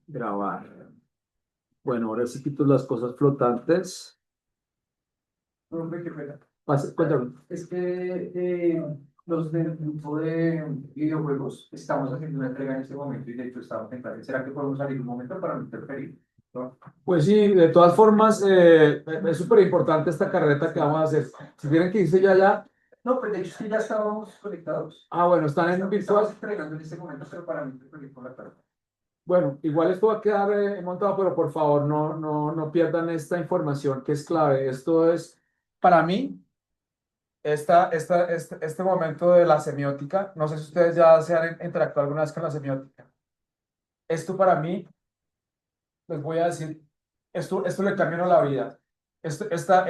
Grabar. Bueno, ahora sí quito las cosas flotantes. Hombre, qué pena. Cuéntame. Es que los del grupo de videojuegos estamos haciendo una entrega en este momento y de hecho estamos pensando, ¿será que podemos salir un momento para no interferir? ¿No? Pues sí, de todas formas, es súper importante esta carreta que vamos a hacer. Si tienen que irse ya. No, pues de hecho sí ya estábamos conectados. Ah, bueno, están en Estamos virtual. entregando en este momento, pero para no interferir por la tarde. Bueno, igual esto va a quedar montado, pero por favor no pierdan esta información que es clave. Esto es, para mí, este momento de la semiótica. No sé si ustedes ya se han interactuado alguna vez con la semiótica. Esto para mí, les voy a decir, esto le cambió la vida. Esta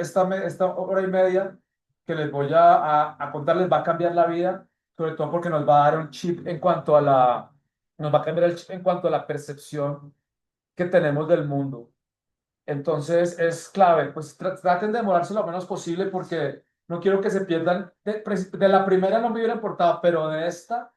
hora y media que les voy a contar les va a cambiar la vida, sobre todo porque nos va a dar un chip en cuanto a nos va a cambiar el chip en cuanto a la percepción que tenemos del mundo. Entonces es clave, pues traten de demorarse lo menos posible porque no quiero que se pierdan, de la primera no me hubiera importado, pero de esta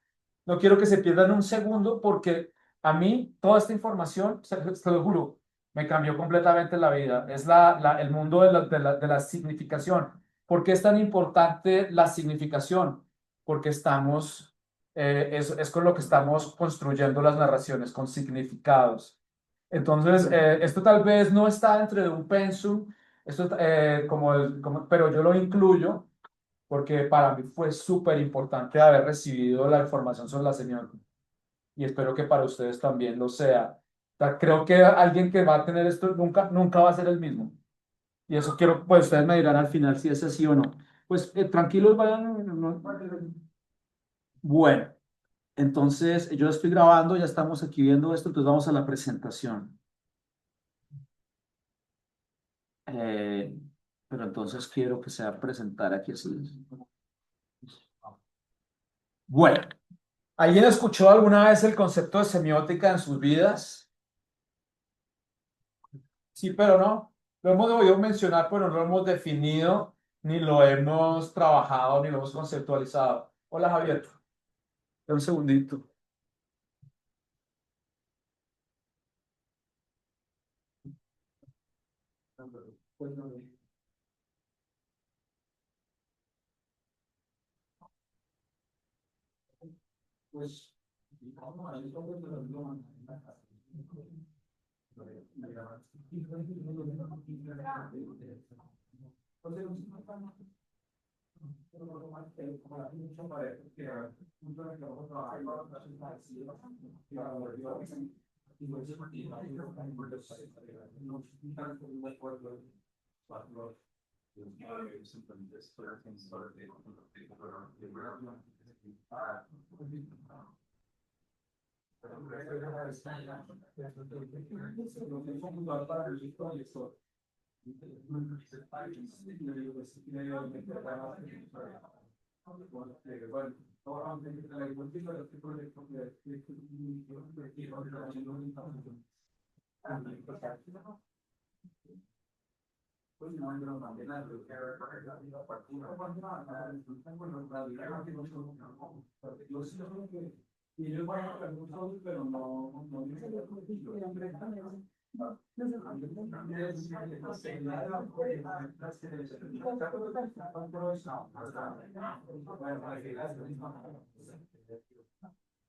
no quiero que se pierdan un segundo porque a mí toda esta información, se lo juro, me cambió completamente la vida. Es el mundo de la significación. ¿Por qué es tan importante la significación? Porque es con lo que estamos construyendo las narraciones, con significados. Entonces, esto tal vez no está dentro de un pensum, pero yo lo incluyo porque para mí fue súper importante haber recibido la información sobre la semiótica y espero que para ustedes también lo sea. O sea, creo que alguien que va a tener esto nunca va a ser el mismo. Y eso quiero, pues ustedes me dirán al final si es así o no. Pues tranquilos, vayan. Bueno, entonces yo estoy grabando, ya estamos aquí viendo esto, entonces vamos a la presentación. Eh, pero entonces quiero que sea presentar aquí así. Bueno, ¿alguien escuchó alguna vez el concepto de semiótica en sus vidas? Sí, pero no. Lo hemos oído mencionar, pero no lo hemos definido, ni lo hemos trabajado, ni lo hemos conceptualizado. Hola, Javier. Un segundito. Pues,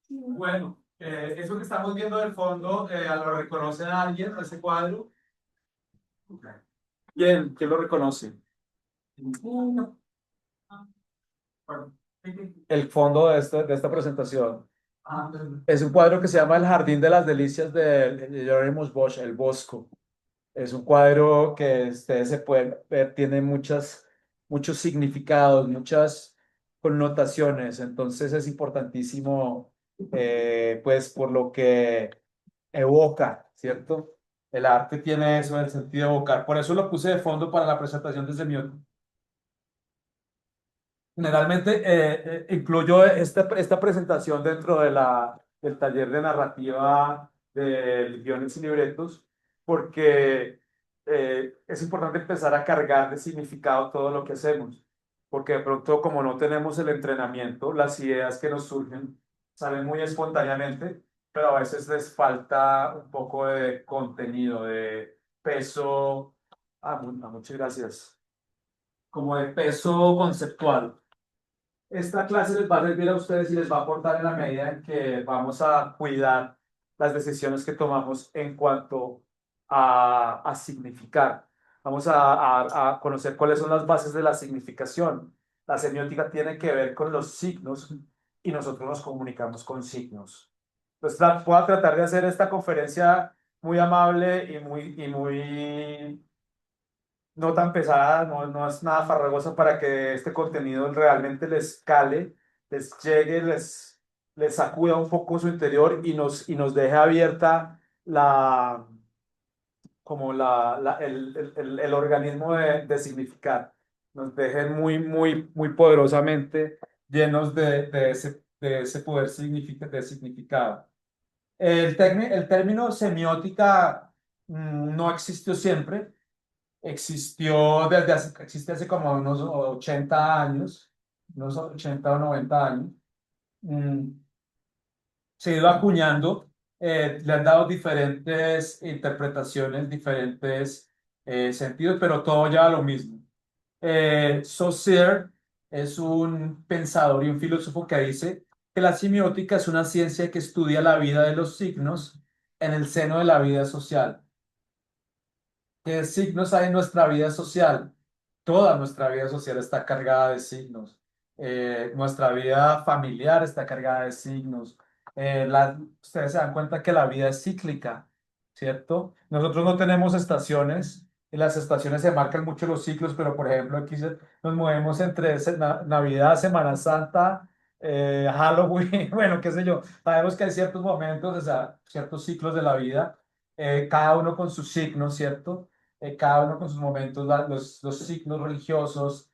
bueno, eso que estamos viendo del fondo, ¿lo reconoce a alguien, ese cuadro? ¿Quién lo reconoce? El fondo de esta presentación. Es un cuadro que se llama El Jardín de las Delicias de Jeremy Bosch, El Bosco. Es un cuadro que ustedes se pueden ver, tiene muchos significados, muchas connotaciones. Entonces es importantísimo, pues, por lo que evoca, ¿cierto? El arte tiene eso, el sentido de evocar. Por eso lo puse de fondo para la presentación de Semiótica. Generalmente incluyo esta presentación dentro del taller de narrativa de guiones y libretos porque es importante empezar a cargar de significado todo lo que hacemos, porque de pronto como no tenemos el entrenamiento, las ideas que nos surgen salen muy espontáneamente pero a veces les falta un poco de contenido, de peso. Muchas gracias. Como de peso conceptual. Esta clase les va a servir a ustedes y les va a aportar en la medida en que vamos a cuidar las decisiones que tomamos en cuanto a significar. Vamos a conocer cuáles son las bases de la significación. La semiótica tiene que ver con los signos y nosotros nos comunicamos con signos. Entonces, voy a tratar de hacer esta conferencia muy amable y muy no tan pesada, no es nada farragosa para que este contenido realmente les cale, les llegue, les sacuda un poco su interior y nos deje abierta como el organismo de significar. Nos deje muy poderosamente llenos de ese poder de significado. El término semiótica no existió siempre. Existe hace como unos 80 años, unos 80 o 90 años. Mm, Se ha ido acuñando, le han dado diferentes interpretaciones, diferentes sentidos, pero todo lleva a lo mismo. Saussure es un pensador y un filósofo que dice que la semiótica es una ciencia que estudia la vida de los signos en el seno de la vida social. ¿Qué signos hay en nuestra vida social? Toda nuestra vida social está cargada de signos. Nuestra vida familiar está cargada de signos. Ustedes se dan cuenta que la vida es cíclica, ¿cierto? Nosotros no tenemos estaciones y las estaciones se marcan mucho los ciclos, pero por ejemplo aquí nos movemos entre Navidad, Semana Santa, Halloween, bueno, qué sé yo. Sabemos que hay ciertos momentos, o sea, ciertos ciclos de la vida, cada uno con sus signos, ¿cierto? Cada uno con sus momentos, los signos religiosos,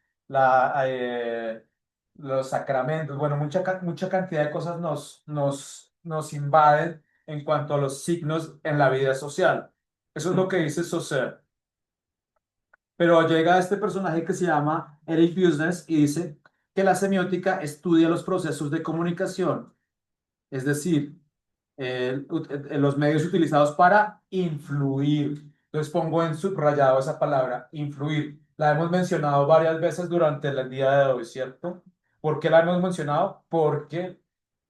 los sacramentos, bueno, mucha cantidad de cosas nos invaden en cuanto a los signos en la vida social. Eso es lo que dice Saussure. Pero llega este personaje que se llama Eric Business y dice que la semiótica estudia los procesos de comunicación, es decir, los medios utilizados para influir. Entonces pongo en subrayado esa palabra, influir. La hemos mencionado varias veces durante el día de hoy, ¿cierto? ¿Por qué la hemos mencionado? Porque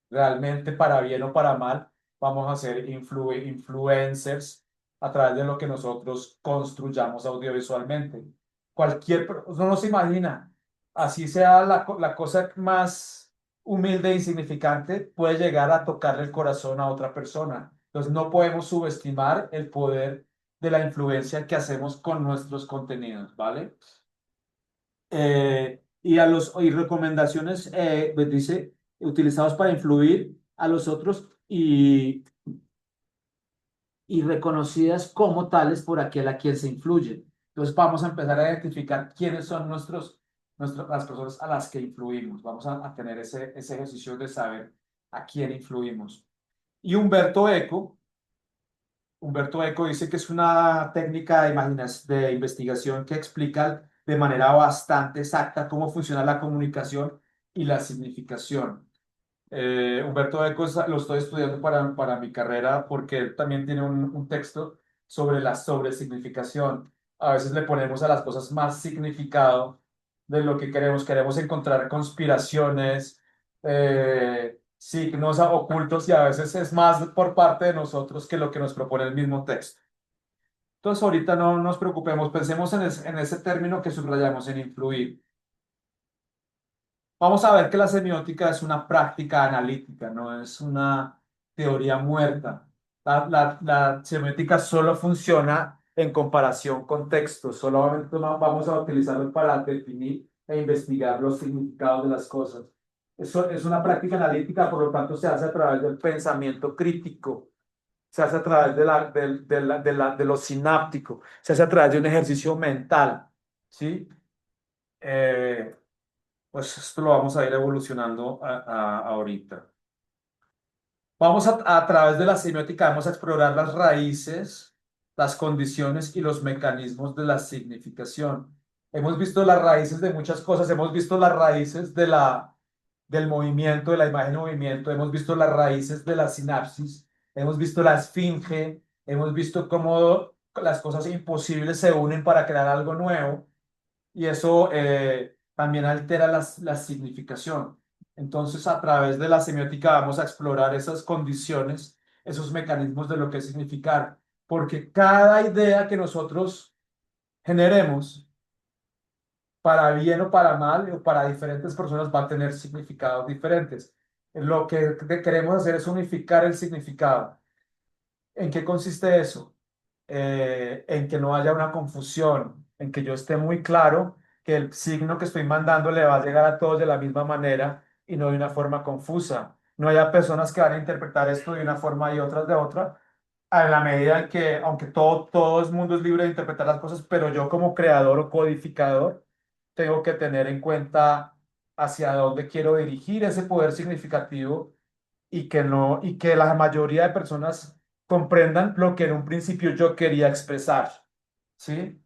realmente para bien o para mal vamos a ser influencers a través de lo que nosotros construyamos audiovisualmente. Uno no se imagina, así sea la cosa más humilde e insignificante, puede llegar a tocarle el corazón a otra persona. Entonces no podemos subestimar el poder de la influencia que hacemos con nuestros contenidos, ¿vale? Y recomendaciones, pues dice, utilizados para influir a los otros y reconocidas como tales por aquel a quien se influye. Entonces vamos a empezar a identificar quiénes son las personas a las que influimos. Vamos a tener ese ejercicio de saber a quién influimos. Y Humberto Eco dice que es una técnica de investigación que explica de manera bastante exacta cómo funciona la comunicación y la significación. Humberto Eco lo estoy estudiando para mi carrera porque él también tiene un texto sobre la sobresignificación. A veces le ponemos a las cosas más significado de lo que queremos. Queremos encontrar conspiraciones, signos ocultos y a veces es más por parte de nosotros que lo que nos propone el mismo texto. Entonces ahorita no nos preocupemos, pensemos en ese término que subrayamos, en influir. Vamos a ver que la semiótica es una práctica analítica, no es una teoría muerta. La semiótica solo funciona en comparación con textos, solamente vamos a utilizarlo para definir e investigar los significados de las cosas. Eso es una práctica analítica, por lo tanto se hace a través del pensamiento crítico, se hace a través de lo sináptico, se hace a través de un ejercicio mental, ¿sí? Eh, pues esto lo vamos a ir evolucionando ahorita. A través de la semiótica, vamos a explorar las raíces, las condiciones y los mecanismos de la significación. Hemos visto las raíces de muchas cosas, hemos visto las raíces del movimiento, de la imagen en movimiento, hemos visto las raíces de la sinapsis, hemos visto la esfinge, hemos visto cómo las cosas imposibles se unen para crear algo nuevo y eso también altera la significación. Entonces, a través de la semiótica vamos a explorar esas condiciones, esos mecanismos de lo que es significar, porque cada idea que nosotros generemos, para bien o para mal, o para diferentes personas, va a tener significados diferentes. Lo que queremos hacer es unificar el significado. ¿En qué consiste eso? En que no haya una confusión, en que yo esté muy claro que el signo que estoy mandando le va a llegar a todos de la misma manera y no de una forma confusa. No haya personas que van a interpretar esto de una forma y otras de otra, a la medida en que, aunque todo el mundo es libre de interpretar las cosas, pero yo como creador o codificador tengo que tener en cuenta hacia dónde quiero dirigir ese poder significativo y que no, y que la mayoría de personas comprendan lo que en un principio yo quería expresar, ¿sí?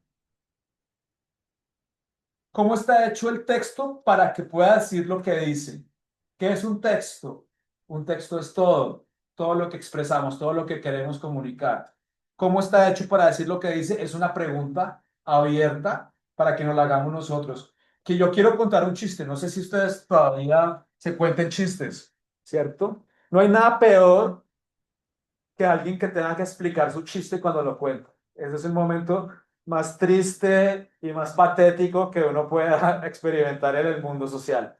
¿Cómo está hecho el texto para que pueda decir lo que dice? ¿Qué es un texto? Un texto es todo lo que expresamos, todo lo que queremos comunicar. ¿Cómo está hecho para decir lo que dice? Es una pregunta abierta para que nos la hagamos nosotros. Que yo quiero contar un chiste, no sé si ustedes todavía se cuenten chistes, ¿cierto? No hay nada peor que alguien que tenga que explicar su chiste cuando lo cuenta. Ese es el momento más triste y más patético que uno pueda experimentar en el mundo social.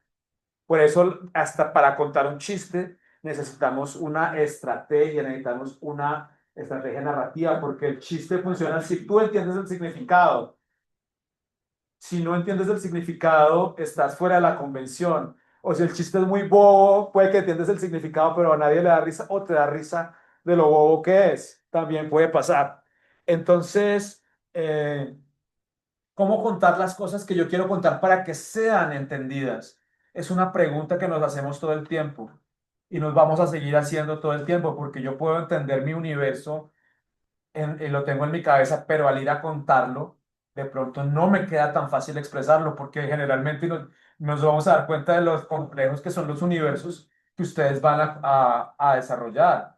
Por eso, hasta para contar un chiste, necesitamos una estrategia, necesitamos una estrategia narrativa, porque el chiste funciona si tú entiendes el significado. Si no entiendes el significado, estás fuera de la convención. O si el chiste es muy bobo, puede que entiendas el significado, pero a nadie le da risa o te da risa de lo bobo que es. También puede pasar. Entonces, ¿cómo contar las cosas que yo quiero contar para que sean entendidas? Es una pregunta que nos hacemos todo el tiempo y nos vamos a seguir haciendo todo el tiempo porque yo puedo entender mi universo y lo tengo en mi cabeza, pero al ir a contarlo, de pronto no me queda tan fácil expresarlo, porque generalmente nos vamos a dar cuenta de los complejos que son los universos que ustedes van a desarrollar.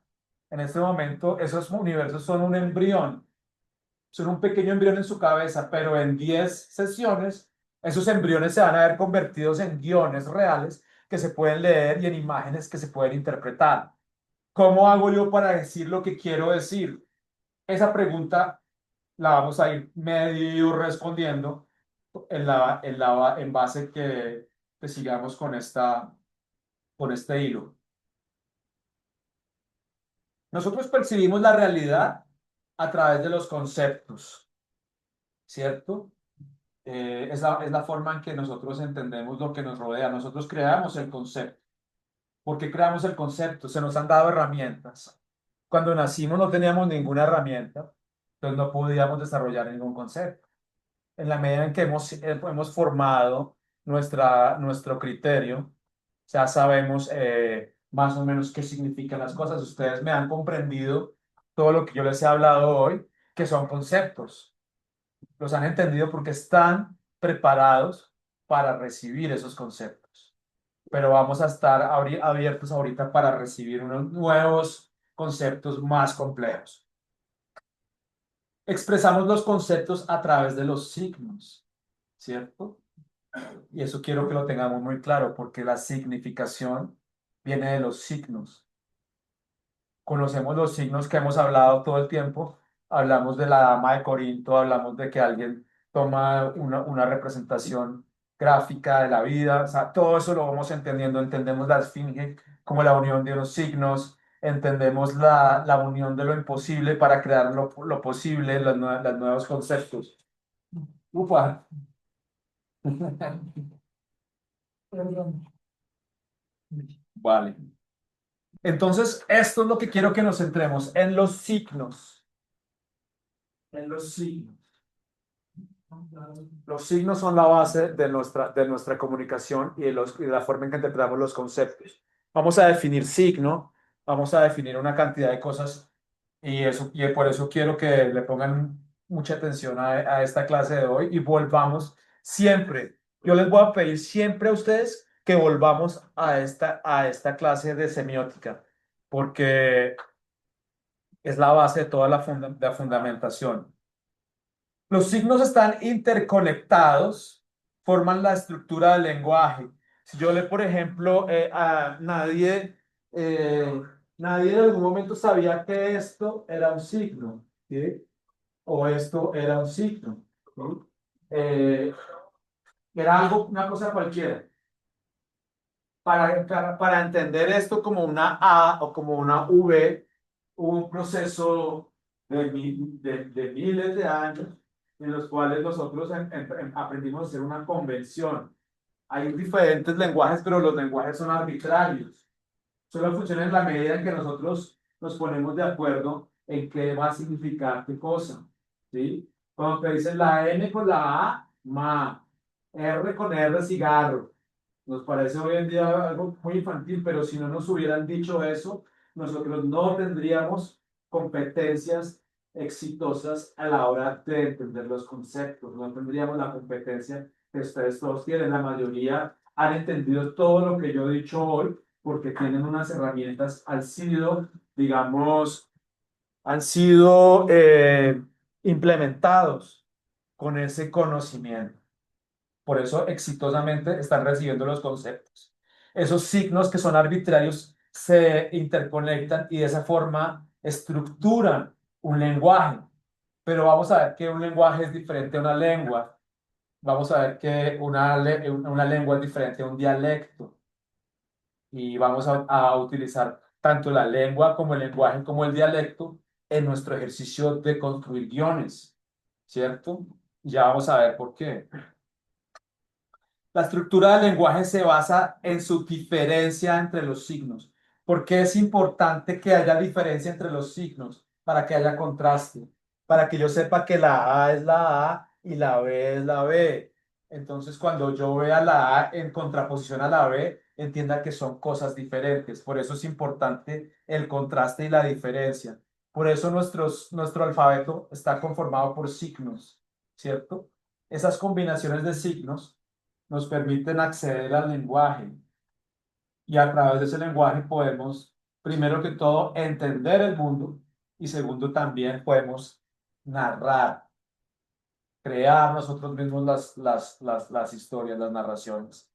En este momento, esos universos son un embrión, son un pequeño embrión en su cabeza, pero en 10 sesiones, esos embriones se van a ver convertidos en guiones reales que se pueden leer y en imágenes que se pueden interpretar. ¿Cómo hago yo para decir lo que quiero decir? Esa pregunta la vamos a ir medio respondiendo en base que sigamos con este hilo. Nosotros percibimos la realidad a través de los conceptos, ¿cierto? Es la forma en que nosotros entendemos lo que nos rodea. Nosotros creamos el concepto. ¿Por qué creamos el concepto? Se nos han dado herramientas. Cuando nacimos no teníamos ninguna herramienta, entonces no podíamos desarrollar ningún concepto. En la medida en que hemos formado nuestro criterio, ya sabemos más o menos qué significan las cosas. Ustedes me han comprendido todo lo que yo les he hablado hoy, que son conceptos. Los han entendido porque están preparados para recibir esos conceptos. Pero vamos a estar abiertos ahorita para recibir unos nuevos conceptos más complejos. Expresamos los conceptos a través de los signos, ¿cierto? Y eso quiero que lo tengamos muy claro, porque la significación viene de los signos. Conocemos los signos que hemos hablado todo el tiempo. Hablamos de la dama de Corinto, hablamos de que alguien toma una representación gráfica de la vida. O sea, todo eso lo vamos entendiendo. Entendemos la esfinge como la unión de los signos. Entendemos la unión de lo imposible para crear lo posible, los nuevos conceptos. Upa. Vale. Entonces, esto es lo que quiero que nos centremos en los signos. En los signos. Los signos son la base de nuestra comunicación y de la forma en que interpretamos los conceptos. Vamos a definir signo, vamos a definir una cantidad de cosas y por eso quiero que le pongan mucha atención a esta clase de hoy y volvamos siempre. Yo les voy a pedir siempre a ustedes que volvamos a esta clase de semiótica, porque es la base de toda la fundamentación. Los signos están interconectados, forman la estructura del lenguaje. Si yo le, por ejemplo, eh, nadie en algún momento sabía que esto era un signo, ¿sí? O esto era un signo, ¿sí? Eh, Era algo, una cosa cualquiera. Para entender esto como una A o como una V, hubo un proceso de miles de años en los cuales nosotros aprendimos a hacer una convención. Hay diferentes lenguajes, pero los lenguajes son arbitrarios. Solo funcionan en la medida en que nosotros nos ponemos de acuerdo en qué va a significar qué cosa. ¿Sí? Cuando te dicen la N con la A, ma, R con R, cigarro. Nos parece hoy en día algo muy infantil, pero si no nos hubieran dicho eso, nosotros no tendríamos competencias exitosas a la hora de entender los conceptos, no tendríamos la competencia que ustedes todos tienen. La mayoría han entendido todo lo que yo he dicho hoy porque tienen unas herramientas, han sido, digamos, han sido implementados con ese conocimiento. Por eso exitosamente están recibiendo los conceptos. Esos signos que son arbitrarios se interconectan y de esa forma estructuran un lenguaje. Pero vamos a ver que un lenguaje es diferente a una lengua. Vamos a ver que una lengua es diferente a un dialecto. Y vamos a utilizar tanto la lengua como el lenguaje como el dialecto en nuestro ejercicio de construir guiones, ¿cierto? Ya vamos a ver por qué. La estructura del lenguaje se basa en su diferencia entre los signos. ¿Por qué es importante que haya diferencia entre los signos? Para que haya contraste, para que yo sepa que la A es la A y la B es la B. Entonces, cuando yo vea la A en contraposición a la B, entienda que son cosas diferentes. Por eso es importante el contraste y la diferencia. Por eso nuestro alfabeto está conformado por signos, ¿cierto? Esas combinaciones de signos nos permiten acceder al lenguaje y a través de ese lenguaje podemos, primero que todo, entender el mundo y segundo, también podemos narrar, crear nosotros mismos las historias, las narraciones.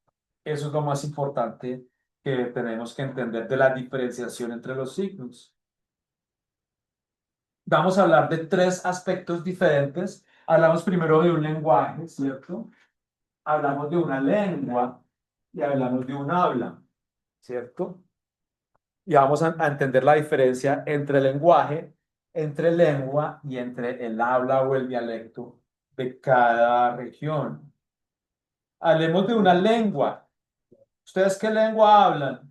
Eso es lo más importante que tenemos que entender de la diferenciación entre los signos. Vamos a hablar de tres aspectos diferentes. Hablamos primero de un lenguaje, ¿cierto? Hablamos de una lengua y hablamos de un habla, ¿cierto? Y vamos a entender la diferencia entre lenguaje, entre lengua y entre el habla o el dialecto de cada región. Hablemos de una lengua. ¿Ustedes qué lengua hablan?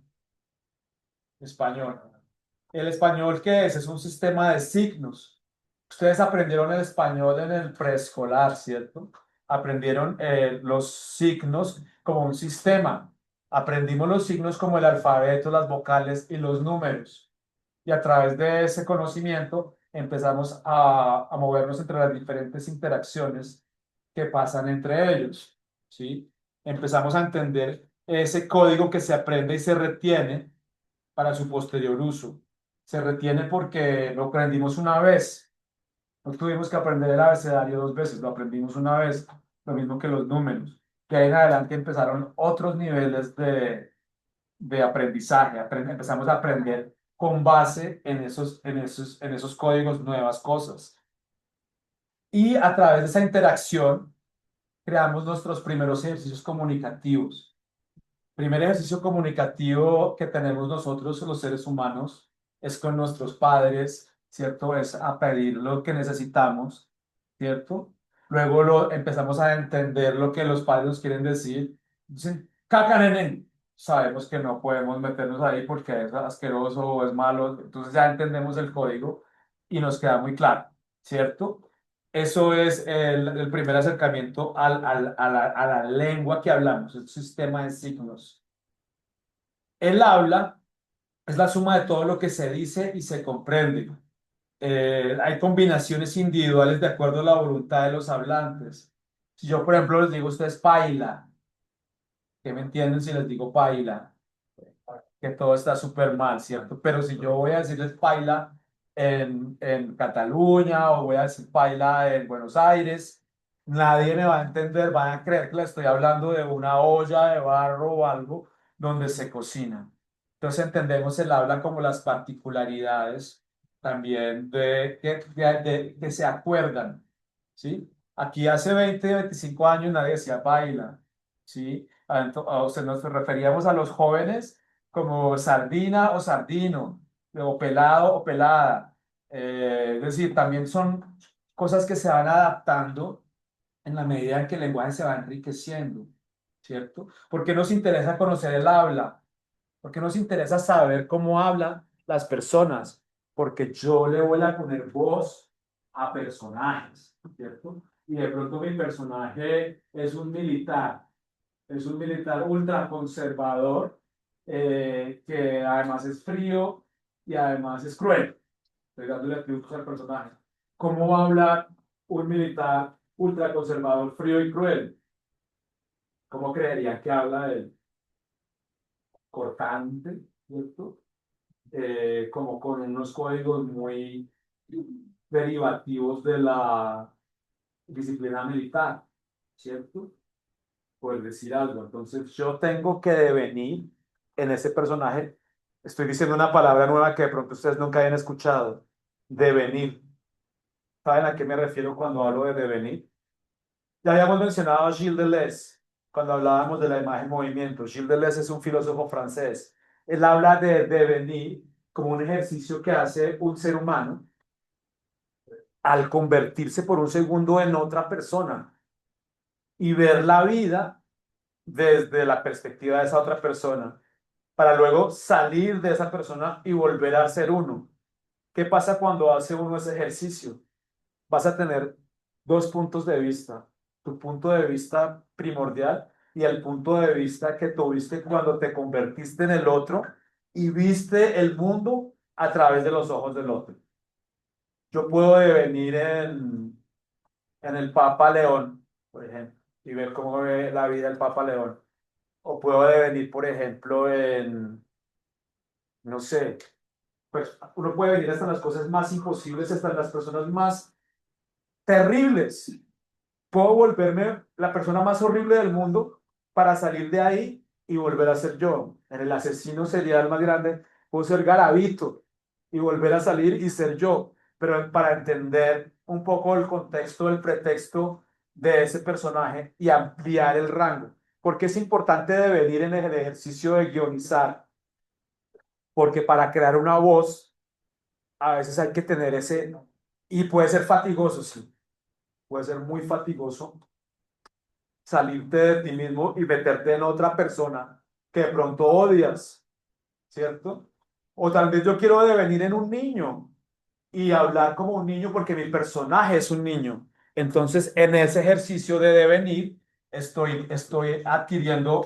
Español. ¿El español qué es? Es un sistema de signos. Ustedes aprendieron el español en el preescolar, ¿cierto? Aprendieron los signos como un sistema. Aprendimos los signos como el alfabeto, las vocales y los números. Y a través de ese conocimiento empezamos a movernos entre las diferentes interacciones que pasan entre ellos, ¿sí? Empezamos a entender ese código que se aprende y se retiene para su posterior uso. Se retiene porque lo aprendimos una vez. No tuvimos que aprender el abecedario dos veces, lo aprendimos una vez, lo mismo que los números. Que ahí en adelante empezaron otros niveles de aprendizaje. Empezamos a aprender con base en esos códigos nuevas cosas. Y a través de esa interacción creamos nuestros primeros ejercicios comunicativos. Primer ejercicio comunicativo que tenemos nosotros, los seres humanos, es con nuestros padres, ¿cierto? Es a pedir lo que necesitamos, ¿cierto? Luego empezamos a entender lo que los padres nos quieren decir. Dicen, caca, nene. Sabemos que no podemos meternos ahí porque es asqueroso o es malo. Entonces ya entendemos el código y nos queda muy claro, ¿cierto? Eso es el primer acercamiento a la lengua que hablamos, el sistema de signos. El habla es la suma de todo lo que se dice y se comprende. Hay combinaciones individuales de acuerdo a la voluntad de los hablantes. Si yo, por ejemplo, les digo a ustedes paila, ¿qué me entienden si les digo paila? Que todo está súper mal, ¿cierto? Pero si yo voy a decirles paila, en Cataluña o voy a decir paila en Buenos Aires, nadie me va a entender, van a creer que le estoy hablando de una olla de barro o algo donde se cocina. Entonces entendemos el habla como las particularidades también que se acuerdan, ¿sí? Aquí hace 20 25 años nadie decía paila, ¿sí? O sea, nos referíamos a los jóvenes como sardina o sardino o pelado o pelada. Es decir, también son cosas que se van adaptando en la medida en que el lenguaje se va enriqueciendo, ¿cierto? Porque nos interesa conocer el habla, porque nos interesa saber cómo hablan las personas, porque yo le voy a poner voz a personajes, ¿cierto? Y de pronto mi personaje es un militar ultraconservador, que además es frío y además es cruel. Estoy dándole atributos al personaje. ¿Cómo va a hablar un militar ultraconservador, frío y cruel? ¿Cómo creerían que habla él? Cortante, ¿cierto? Como con unos códigos muy derivativos de la disciplina militar, ¿cierto? Por decir algo. Entonces, yo tengo que devenir en ese personaje. Estoy diciendo una palabra nueva que de pronto ustedes nunca habían escuchado. Devenir. ¿Saben a qué me refiero cuando hablo de devenir? Ya habíamos mencionado a Gilles Deleuze cuando hablábamos de la imagen movimiento. Gilles Deleuze es un filósofo francés. Él habla de devenir como un ejercicio que hace un ser humano al convertirse por un segundo en otra persona y ver la vida desde la perspectiva de esa otra persona, para luego salir de esa persona y volver a ser uno. ¿Qué pasa cuando hace uno ese ejercicio? Vas a tener dos puntos de vista, tu punto de vista primordial y el punto de vista que tuviste cuando te convertiste en el otro y viste el mundo a través de los ojos del otro. Yo puedo devenir en el Papa León, por ejemplo, y ver cómo ve la vida el Papa León. O puedo devenir, por ejemplo, no sé, pues uno puede venir hasta las cosas más imposibles, hasta las personas más terribles. Puedo volverme la persona más horrible del mundo para salir de ahí y volver a ser yo. En el asesino serial más grande, puedo ser Garavito y volver a salir y ser yo. Pero para entender un poco el contexto, el pretexto de ese personaje y ampliar el rango. Porque es importante devenir en el ejercicio de guionizar. Porque para crear una voz, a veces hay que tener ese, y puede ser fatigoso, sí, puede ser muy fatigoso salirte de ti mismo y meterte en otra persona que de pronto odias, ¿cierto? O tal vez yo quiero devenir en un niño y hablar como un niño porque mi personaje es un niño. Entonces, en ese ejercicio de devenir, estoy adquiriendo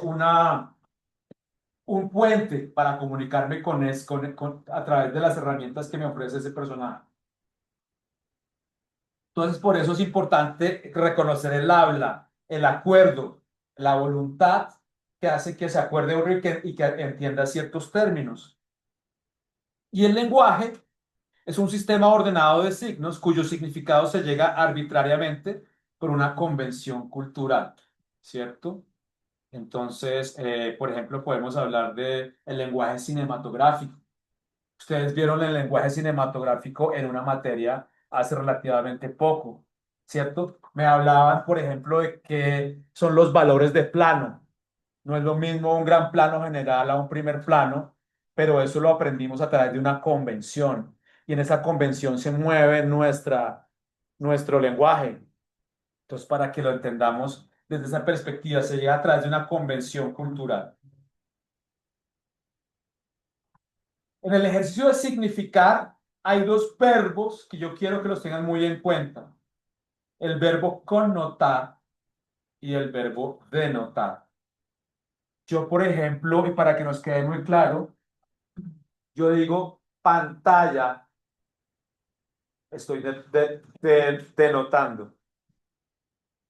un puente para comunicarme a través de las herramientas que me ofrece ese personaje. Entonces, por eso es importante reconocer el habla, el acuerdo, la voluntad que hace que se acuerde uno y que entienda ciertos términos. Y el lenguaje es un sistema ordenado de signos cuyo significado se llega arbitrariamente por una convención cultural, ¿cierto? Entonces, por ejemplo, podemos hablar de el lenguaje cinematográfico. Ustedes vieron el lenguaje cinematográfico en una materia hace relativamente poco, ¿cierto? Me hablaban, por ejemplo, de qué son los valores de plano. No es lo mismo un gran plano general a un primer plano, pero eso lo aprendimos a través de una convención. Y en esa convención se mueve nuestro lenguaje. Entonces, para que lo entendamos desde esa perspectiva, se llega a través de una convención cultural. En el ejercicio de significar hay dos verbos que yo quiero que los tengan muy en cuenta. El verbo connotar y el verbo denotar. Yo, por ejemplo, y para que nos quede muy claro, yo digo pantalla, estoy denotando.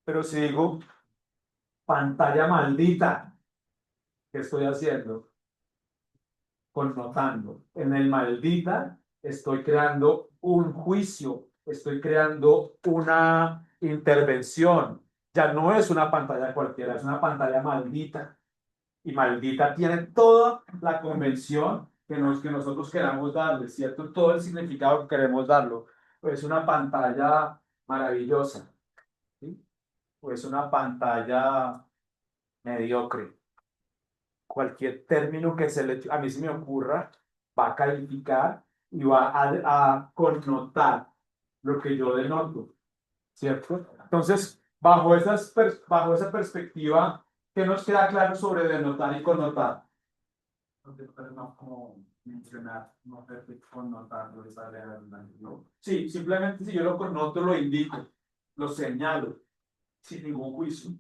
Pero si digo pantalla maldita, ¿qué estoy haciendo? Connotando. En el maldita estoy creando un juicio, estoy creando una intervención. Ya no es una pantalla cualquiera, es una pantalla maldita. Y maldita tiene toda la convención que nosotros queramos darle, ¿cierto? Todo el significado que queremos darlo. Es una pantalla maravillosa, ¿sí? O es una pantalla mediocre. Cualquier término que a mí se me ocurra va a calificar y va a connotar lo que yo denoto, ¿cierto? Entonces, bajo esa perspectiva, ¿qué nos queda claro sobre denotar y connotar? Pero no como mencionar, no sé si connotarlo es ¿no? Sí, simplemente si yo lo connoto, lo indico, lo señalo, sin ningún juicio.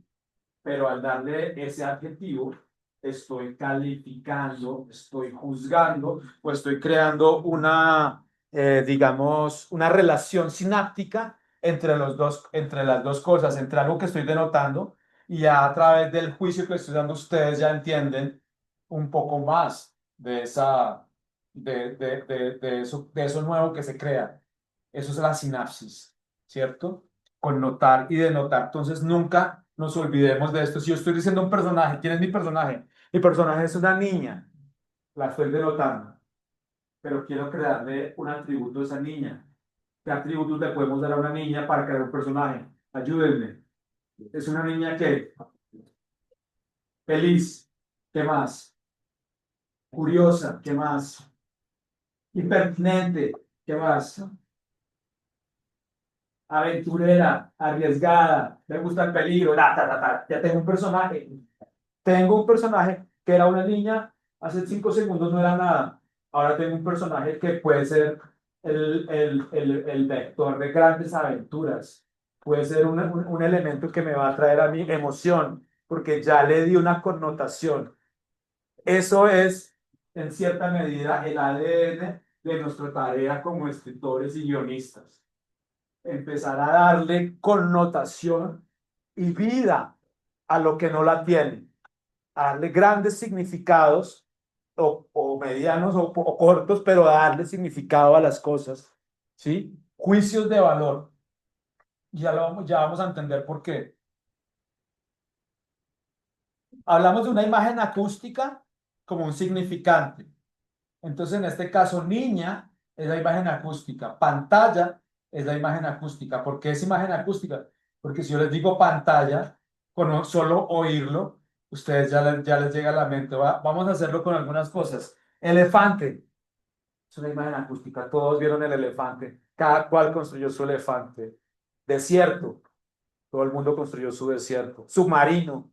Pero al darle ese adjetivo, estoy calificando, estoy juzgando, o estoy creando digamos, una relación sináptica entre las dos cosas, entre algo que estoy denotando y ya a través del juicio que estoy dando, ustedes ya entienden un poco más de de eso nuevo que se crea. Eso es la sinapsis, ¿cierto? Connotar y denotar. Entonces, nunca nos olvidemos de esto. Si yo estoy diciendo un personaje, ¿quién es mi personaje? Mi personaje es una niña, la estoy denotando, pero quiero crearle un atributo a esa niña. ¿Qué atributos le podemos dar a una niña para crear un personaje? Ayúdenme. Es una niña que feliz, ¿qué más? Curiosa, ¿qué más? Impertinente, ¿qué más? Aventurera, arriesgada, le gusta el peligro, ya tengo un personaje. Tengo un personaje que era una niña, hace 5 segundos no era nada. Ahora tengo un personaje que puede ser el vector de grandes aventuras. Puede ser un elemento que me va a traer a mí emoción, porque ya le di una connotación. Eso es, en cierta medida, el ADN de nuestra tarea como escritores y guionistas. Empezar a darle connotación y vida a lo que no la tiene, a darle grandes significados o medianos o cortos, pero darle significado a las cosas, ¿sí? Juicios de valor. Ya vamos a entender por qué. Hablamos de una imagen acústica como un significante. Entonces, en este caso, niña es la imagen acústica, pantalla es la imagen acústica. ¿Por qué es imagen acústica? Porque si yo les digo pantalla, con solo oírlo, ustedes ya les llega a la mente. Vamos a hacerlo con algunas cosas. Elefante es una imagen acústica. Todos vieron el elefante. Cada cual construyó su elefante. Desierto. Todo el mundo construyó su desierto. Submarino.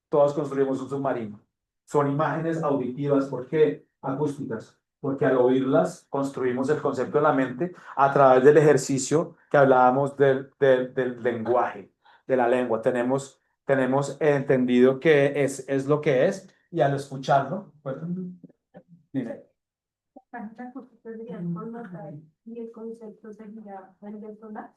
Todos construimos un submarino. Son imágenes auditivas, ¿por qué? Acústicas, porque al oírlas construimos el concepto en la mente a través del ejercicio que hablábamos del lenguaje, de la lengua. Tenemos entendido que es lo que es y al escucharlo, pues, dime. Y el concepto sería el de sonar.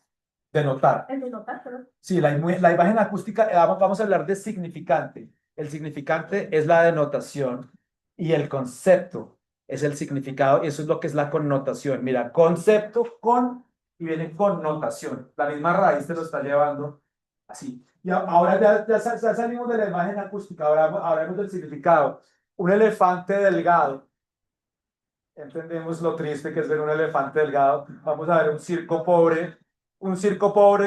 De notar. El de notar, pero Sí, la imagen acústica, vamos a hablar de significante. El significante es la denotación y el concepto es el significado, y eso es lo que es la connotación. Mira, concepto con y viene connotación. La misma raíz te lo está llevando así. Y ahora ya salimos de la imagen acústica, ahora hablamos del significado. Un elefante delgado. Entendemos lo triste que es ver un elefante delgado. Vamos a ver un circo pobre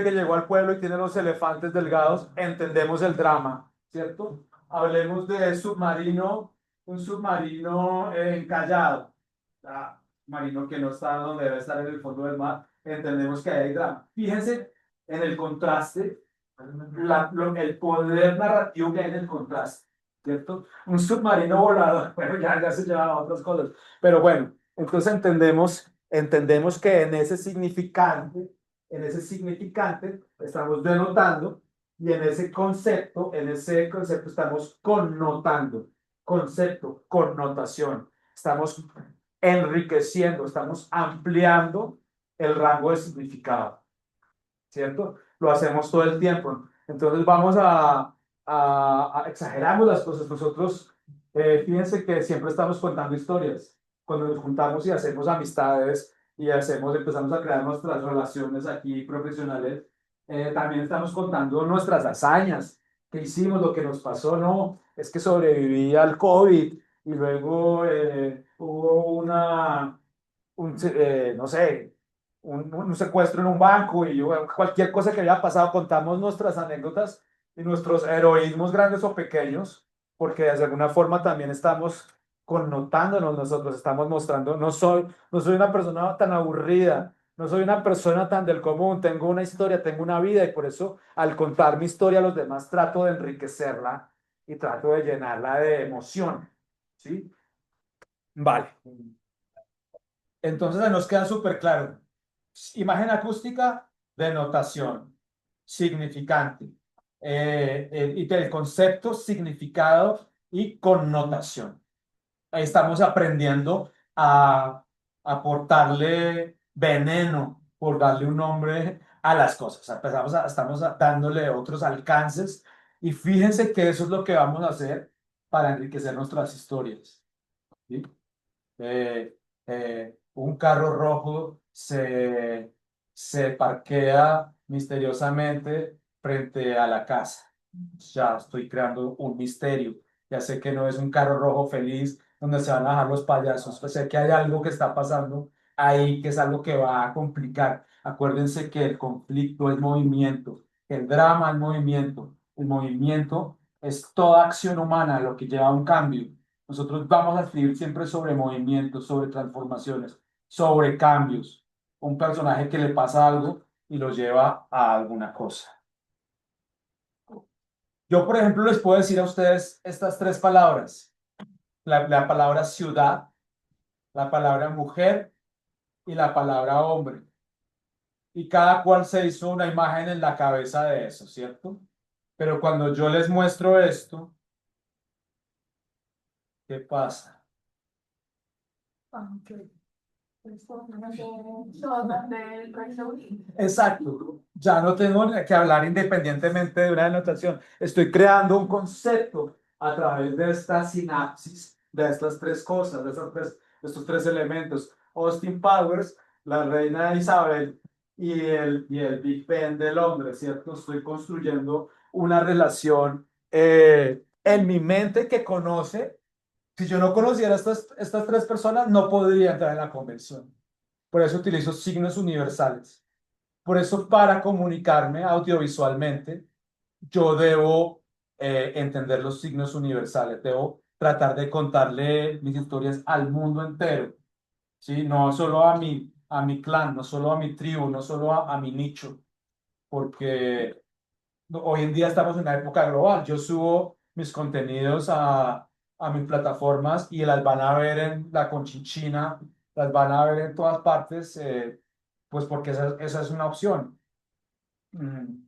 que llegó al pueblo y tiene los elefantes delgados. Entendemos el drama, ¿cierto? Hablemos de submarino, un submarino encallado, submarino que no está donde debe estar en el fondo del mar. Entendemos que hay drama. Fíjense en el contraste, el poder narrativo que hay en el contraste. ¿Cierto? Un submarino volador, bueno, ya se llevan a otras cosas, pero bueno, entonces entendemos que en ese significante estamos denotando y en ese concepto estamos connotando, concepto, connotación, estamos enriqueciendo, estamos ampliando el rango de significado, ¿cierto? Lo hacemos todo el tiempo. Entonces vamos exageramos las cosas. Nosotros, fíjense que siempre estamos contando historias. Cuando nos juntamos y hacemos amistades y empezamos a crear nuestras relaciones aquí profesionales, también estamos contando nuestras hazañas, qué hicimos, lo que nos pasó, no, es que sobreviví al COVID y luego hubo no sé, un secuestro en un banco y cualquier cosa que haya pasado, contamos nuestras anécdotas y nuestros heroísmos grandes o pequeños, porque de alguna forma también estamos connotándonos nosotros, estamos mostrando, no soy una persona tan aburrida, no soy una persona tan del común, tengo una historia, tengo una vida y por eso al contar mi historia a los demás trato de enriquecerla y trato de llenarla de emoción, ¿sí? Vale. Entonces nos queda súper claro. Imagen acústica, denotación, significante, y del concepto, significado y connotación. Ahí estamos aprendiendo a aportarle veneno, por darle un nombre a las cosas. Estamos dándole otros alcances y fíjense que eso es lo que vamos a hacer para enriquecer nuestras historias. ¿Sí? eh, un carro rojo se parquea misteriosamente frente a la casa. Ya estoy creando un misterio. Ya sé que no es un carro rojo feliz donde se van a bajar los payasos. Pues sé que hay algo que está pasando ahí, que es algo que va a complicar. Acuérdense que el conflicto es movimiento, el drama es movimiento. El movimiento es toda acción humana, lo que lleva a un cambio. Nosotros vamos a escribir siempre sobre movimientos, sobre transformaciones, sobre cambios. Un personaje que le pasa algo y lo lleva a alguna cosa. Yo, por ejemplo, les puedo decir a ustedes estas tres palabras. La palabra ciudad, la palabra mujer y la palabra hombre. Y cada cual se hizo una imagen en la cabeza de eso, ¿cierto? Pero cuando yo les muestro esto, ¿qué pasa? Aunque todas del Reino Unido. Exacto. Ya no tengo que hablar independientemente de una denotación. Estoy creando un concepto a través de esta sinapsis, de estas tres cosas, de estos tres elementos. Austin Powers, la reina Isabel y el Big Ben de Londres, ¿cierto? Estoy construyendo una relación en mi mente que conoce. Si yo no conociera estas tres personas, no podría entrar en la convención. Por eso utilizo signos universales. Por eso, para comunicarme audiovisualmente, yo debo entender los signos universales. Debo tratar de contarle mis historias al mundo entero, ¿sí? No solo a mi clan, no solo a mi tribu, no solo a mi nicho, porque hoy en día estamos en una época global. Yo subo mis contenidos a mis plataformas y las van a ver en la Conchinchina, las van a ver en todas partes, pues porque esa es una opción. Mm.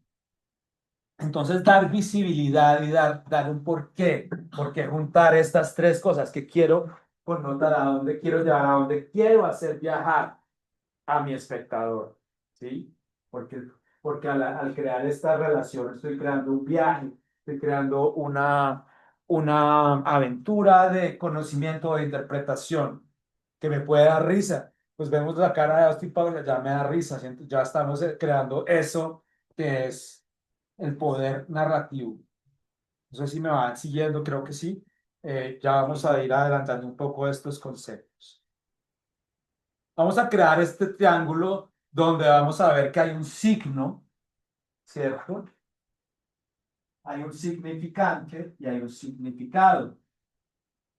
Entonces, dar visibilidad y dar un por qué juntar estas tres cosas que quiero connotar, a dónde quiero llevar, a dónde quiero hacer viajar a mi espectador, ¿sí? Porque al crear esta relación estoy creando un viaje, estoy creando una aventura de conocimiento, de interpretación, que me puede dar risa. Pues vemos la cara de Austin Powers, ya me da risa, ¿siento? Ya estamos creando eso que es el poder narrativo. No sé si me van siguiendo, creo que sí. Ya vamos a ir adelantando un poco estos conceptos. Vamos a crear este triángulo donde vamos a ver que hay un signo, ¿cierto? Hay un significante y hay un significado.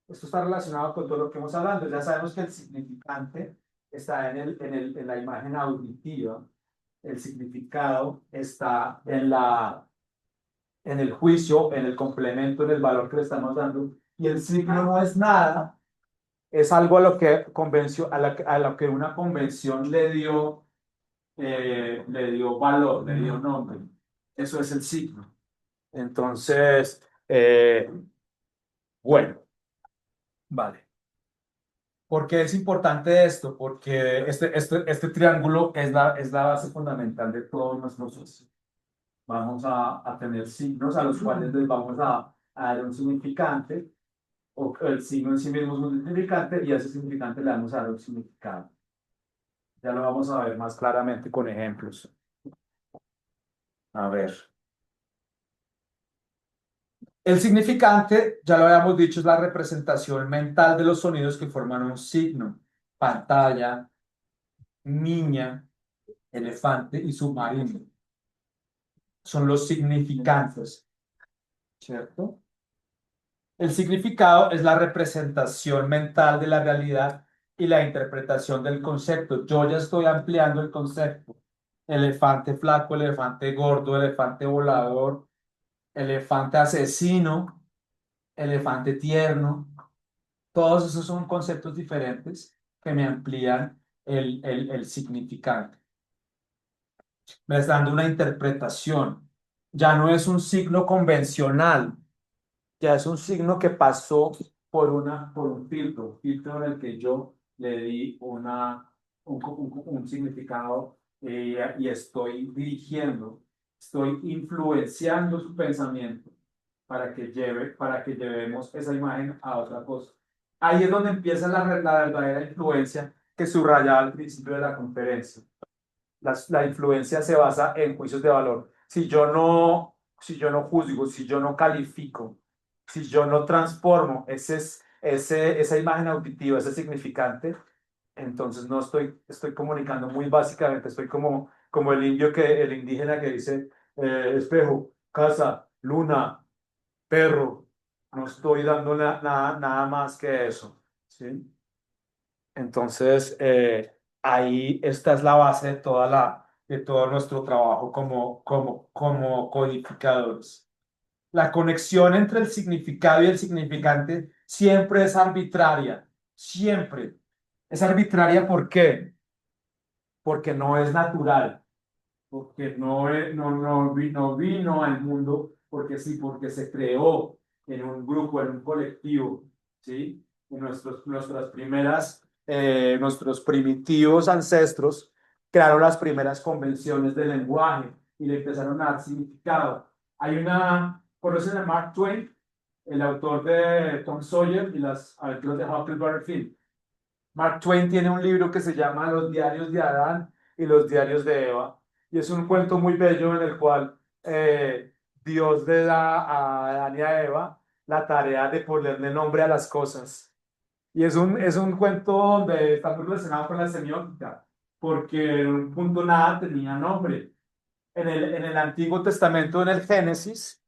Esto está relacionado con todo lo que hemos hablado. Ya sabemos que el significante está en la imagen auditiva. El significado está en el juicio, en el complemento, en el valor que le estamos dando. Y el signo no es nada, es algo a lo que una convención le dio valor, le dio nombre. Eso es el signo. Entonces, bueno, vale. ¿Por qué es importante esto? Porque este triángulo es la base fundamental de todos nuestros procesos. Vamos a tener signos a los cuales les vamos a dar un significante, o el signo en sí mismo es un significante, y a ese significante le vamos a dar un significado. Ya lo vamos a ver más claramente con ejemplos. A ver. El significante, ya lo habíamos dicho, es la representación mental de los sonidos que forman un signo. Pantalla, niña, elefante y submarino. Son los significantes, ¿cierto? El significado es la representación mental de la realidad y la interpretación del concepto. Yo ya estoy ampliando el concepto. Elefante flaco, elefante gordo, elefante volador, elefante asesino, elefante tierno. Todos esos son conceptos diferentes que me amplían el significante. Me está dando una interpretación. Ya no es un signo convencional, ya es un signo que pasó por un filtro en el que yo le di un significado y estoy dirigiendo, estoy influenciando su pensamiento para que llevemos esa imagen a otra cosa. Ahí es donde empieza la verdadera influencia que subrayaba al principio de la conferencia. La influencia se basa en juicios de valor. Si yo no juzgo, si yo no califico, si yo no transformo esa imagen auditiva, ese significante, entonces no estoy comunicando muy básicamente, estoy como el indígena que dice espejo, casa, luna, perro, no estoy dando nada más que eso, ¿sí? Entonces, ahí esta es la base de todo nuestro trabajo como codificadores. La conexión entre el significado y el significante siempre es arbitraria, siempre. Es arbitraria, ¿por qué? Porque no es natural, porque no vino al mundo porque sí, porque se creó en un grupo, en un colectivo, ¿sí? En nuestros primitivos ancestros crearon las primeras convenciones del lenguaje y le empezaron a dar significado. ¿Conocen a Mark Twain? El autor de Tom Sawyer y las aventuras de Huckleberry Finn. Mark Twain tiene un libro que se llama Los diarios de Adán y los diarios de Eva. Y es un cuento muy bello en el cual Dios le da a Adán y a Eva la tarea de ponerle nombre a las cosas. Y es un cuento donde está muy relacionado con la semiótica, porque en un punto nada tenía nombre. En el Antiguo Testamento, en el Génesis,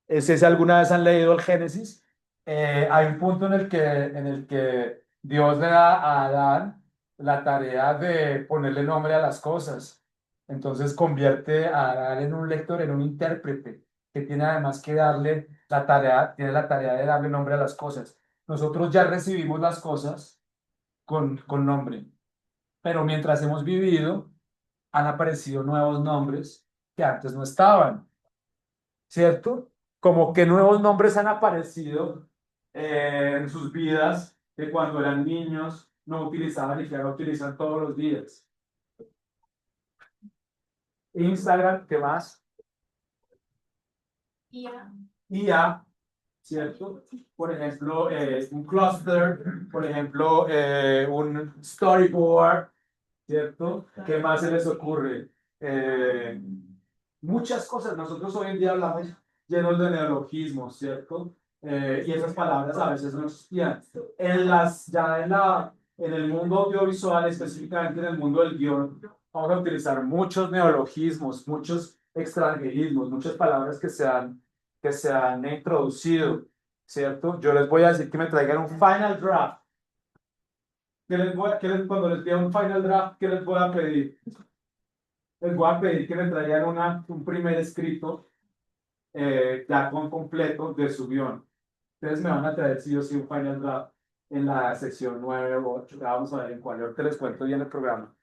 si alguna vez han leído el Génesis, hay un punto en el que Dios le da a Adán la tarea de ponerle nombre a las cosas. Entonces convierte a Adán en un lector, en un intérprete, que tiene además que tiene la tarea de darle nombre a las cosas. Nosotros ya recibimos las cosas con nombre, pero mientras hemos vivido, han aparecido nuevos nombres que antes no estaban. ¿Cierto? Como que nuevos nombres han aparecido en sus vidas de cuando eran niños, no utilizaban y que ahora utilizan todos los días. Instagram, ¿qué más? IA. IA, ¿cierto? Por ejemplo, un cluster, por ejemplo, un storyboard, ¿cierto? ¿Qué más se les ocurre? Muchas cosas. Nosotros hoy en día hablamos llenos de neologismos, ¿cierto? Y esas palabras a veces no existían. En el mundo audiovisual, específicamente en el mundo del guión, vamos a utilizar muchos neologismos, muchos extranjerismos, muchas palabras que se han introducido, ¿cierto? Yo les voy a decir que me traigan un final draft. Cuando les pida un final draft, ¿qué les voy a pedir? Les voy a pedir que me traigan un primer escrito ya con completo de su guión. Ustedes me van a traer sí o sí un final draft en la sección 9 o 8. Ya vamos a ver en cuál. Ahorita les cuento bien el programa.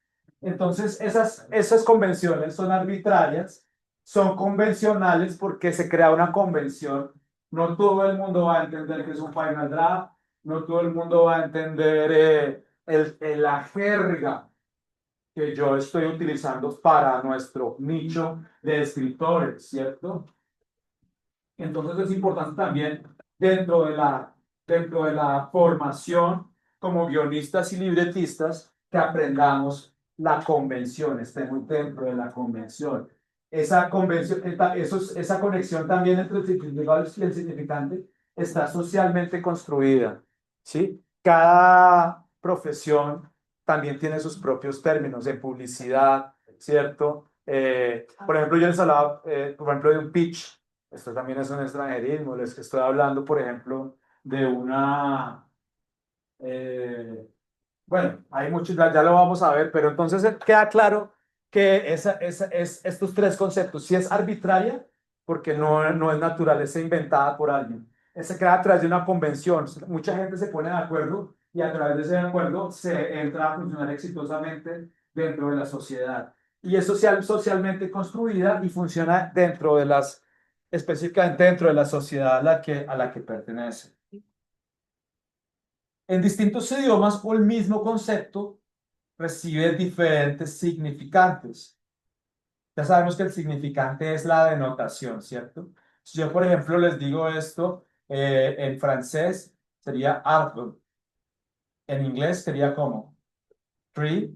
Entonces, esas convenciones son arbitrarias, son convencionales porque se crea una convención. No todo el mundo va a entender que es un final draft, no todo el mundo va a entender la jerga que yo estoy utilizando para nuestro nicho de escritores, ¿cierto? Entonces es importante también dentro de la formación como guionistas y libretistas que aprendamos la convención, estemos dentro de la convención. Esa conexión también entre el significado y el significante está socialmente construida, ¿sí? Cada profesión también tiene sus propios términos de publicidad, ¿cierto? Por ejemplo, yo les hablaba, por ejemplo, de un pitch. Esto también es un extranjerismo. Les estoy hablando, por ejemplo, de una... bueno, hay muchos, ya lo vamos a ver, pero entonces queda claro que estos tres conceptos, si es arbitraria, porque no es naturaleza inventada por alguien, se crea a través de una convención, mucha gente se pone de acuerdo y a través de ese acuerdo se entra a funcionar exitosamente dentro de la sociedad. Y es socialmente construida y funciona dentro de específicamente dentro de la sociedad a la que pertenece. En distintos idiomas, o el mismo concepto recibe diferentes significantes. Ya sabemos que el significante es la denotación, ¿cierto? Si yo, por ejemplo, les digo esto, en francés sería arbre, en inglés sería como tree,